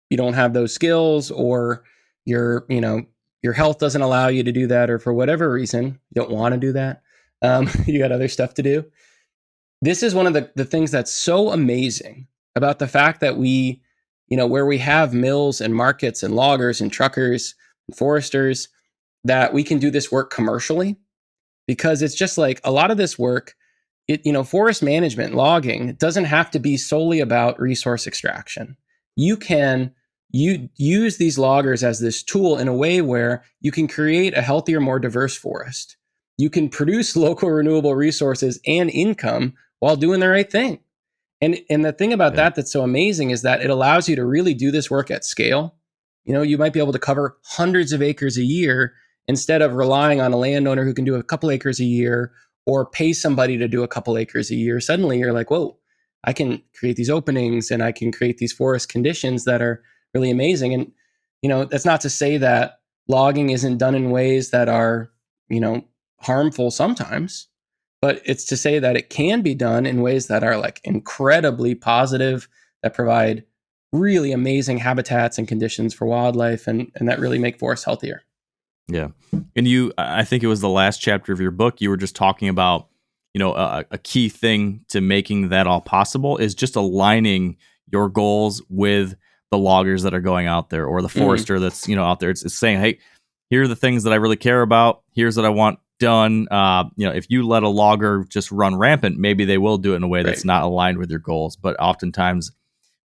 you don't have those skills, or your health doesn't allow you to do that, or for whatever reason, you don't want to do that. You got other stuff to do. This is one of the things that's so amazing about the fact that we, where we have mills and markets and loggers and truckers and foresters, that we can do this work commercially, because it's just like a lot of this work, forest management, logging, it doesn't have to be solely about resource extraction. You can use these loggers as this tool in a way where you can create a healthier, more diverse forest. You can produce local renewable resources and income while doing the right thing. And the thing about that's so amazing is that it allows you to really do this work at scale. You might be able to cover hundreds of acres a year instead of relying on a landowner who can do a couple acres a year, or pay somebody to do a couple acres a year. Suddenly you're like, whoa, I can create these openings and I can create these forest conditions that are really amazing. And, that's not to say that logging isn't done in ways that are, harmful sometimes, but it's to say that it can be done in ways that are like incredibly positive, that provide really amazing habitats and conditions for wildlife, and that really make forests healthier. Yeah. And I think it was the last chapter of your book, you were just talking about, a key thing to making that all possible is just aligning your goals with the loggers that are going out there, or the forester that's, out there. It's saying, hey, here are the things that I really care about. Here's what I want done. If you let a logger just run rampant, maybe they will do it in a way that's not aligned with your goals. But oftentimes,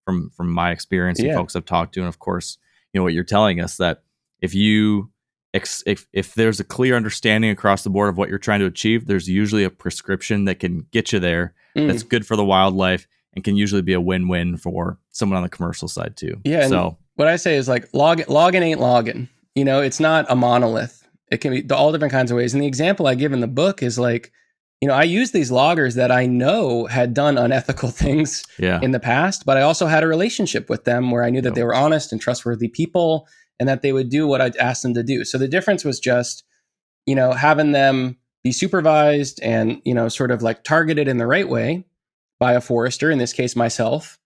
from my experience and folks I've talked to, and of course, what you're telling us, that if you if there's a clear understanding across the board of what you're trying to achieve, there's usually a prescription that can get you there. That's good for the wildlife and can usually be a win-win for someone on the commercial side too. Yeah. So what I say is like logging ain't logging. It's not a monolith. It can be all different kinds of ways. And the example I give in the book is like, I use these loggers that I know had done unethical things in the past, but I also had a relationship with them where I knew that they were honest and trustworthy people and that they would do what I'd asked them to do. So the difference was just, having them be supervised and, sort of like targeted in the right way by a forester, in this case, myself,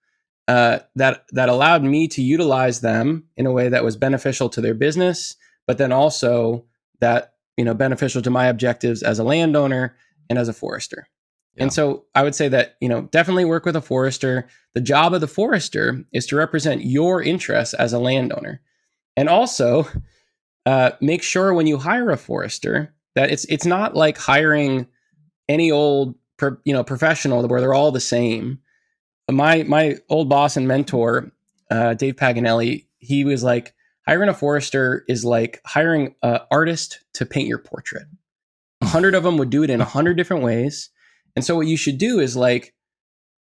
that allowed me to utilize them in a way that was beneficial to their business, but then also that, beneficial to my objectives as a landowner and as a forester. Yeah. And so I would say that, definitely work with a forester. The job of the forester is to represent your interests as a landowner. And also make sure when you hire a forester that it's not like hiring any old professional where they're all the same. My old boss and mentor, Dave Paganelli, he was like, hiring a forester is like hiring an artist to paint your portrait. 100 of them would do it in 100 different ways. And so what you should do is like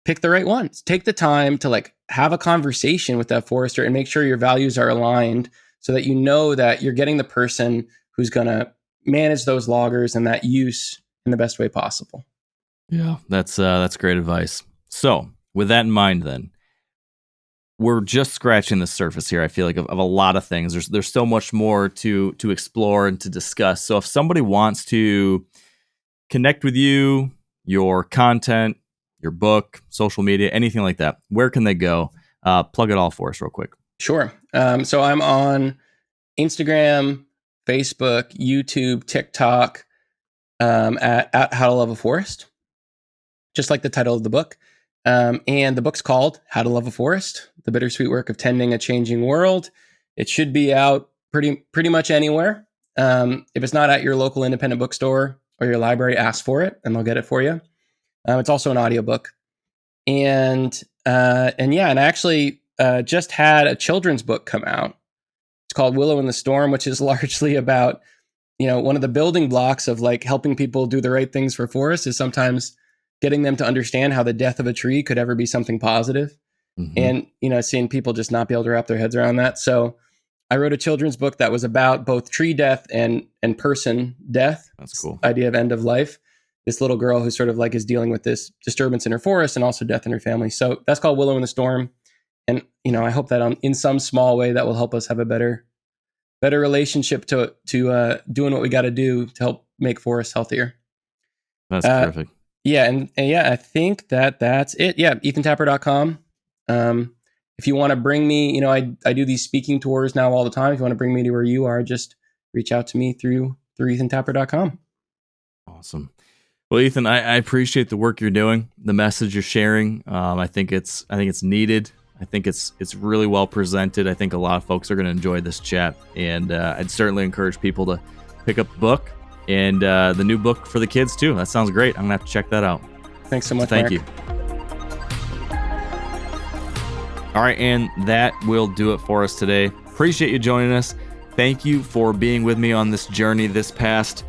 pick the right ones. Take the time to like have a conversation with that forester and make sure your values are aligned so that you know that you're getting the person who's going to manage those loggers and that use in the best way possible. Yeah, that's great advice. So with that in mind, then, we're just scratching the surface here, I feel like, of a lot of things. There's so much more to explore and to discuss. So if somebody wants to connect with you, your content, your book, social media, anything like that, where can they go? Plug it all for us real quick. Sure. So I'm on Instagram, Facebook, YouTube, TikTok, at How to Love a Forest, just like the title of the book. And the book's called How to Love a Forest, The Bittersweet Work of Tending a Changing World. It should be out pretty much anywhere. If it's not at your local independent bookstore or your library, ask for it and they'll get it for you. It's also an audiobook. And I actually just had a children's book come out. It's called Willow in the Storm, which is largely about, one of the building blocks of like helping people do the right things for forests is sometimes getting them to understand how the death of a tree could ever be something positive. And, seeing people just not be able to wrap their heads around that. So I wrote a children's book that was about both tree death and person death. That's cool. Idea of end of life. This little girl who sort of like is dealing with this disturbance in her forest and also death in her family. So that's called Willow in the Storm. And, I hope that in some small way that will help us have a better relationship to doing what we got to do to help make forests healthier. That's perfect. Yeah. And I think that's it. Yeah. EthanTapper.com. If you want to bring me, I do these speaking tours now all the time. If you want to bring me to where you are, just reach out to me through EthanTapper.com. Awesome. Well, Ethan, I appreciate the work you're doing, the message you're sharing. I think it's needed. I think it's really well presented. I think a lot of folks are going to enjoy this chat, and I'd certainly encourage people to pick up the book and the new book for the kids too. That sounds great. I'm gonna have to check that out. Thanks so much. Thank you. All right, and that will do it for us today. Appreciate you joining us. Thank you for being with me on this journey this past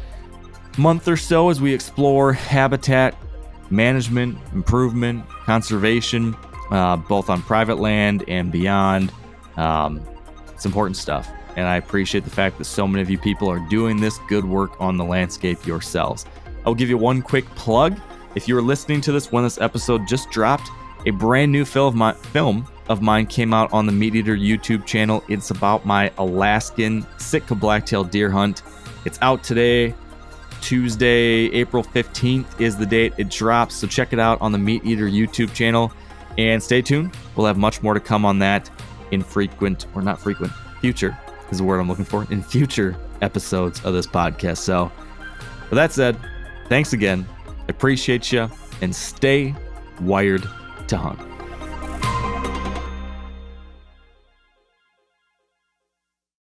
month or so as we explore habitat management, improvement, conservation, both on private land and beyond. It's important stuff. And I appreciate the fact that so many of you people are doing this good work on the landscape yourselves. I'll give you one quick plug. If you're listening to this when this episode just dropped, a brand new film of mine came out on the MeatEater YouTube channel. It's about my Alaskan Sitka blacktail deer hunt. It's out today, Tuesday, April 15th is the date it drops. So check it out on the MeatEater YouTube channel and stay tuned. We'll have much more to come on that in future is the word I'm looking for, in future episodes of this podcast. So with that said, thanks again. I appreciate you, and stay wired to hunt.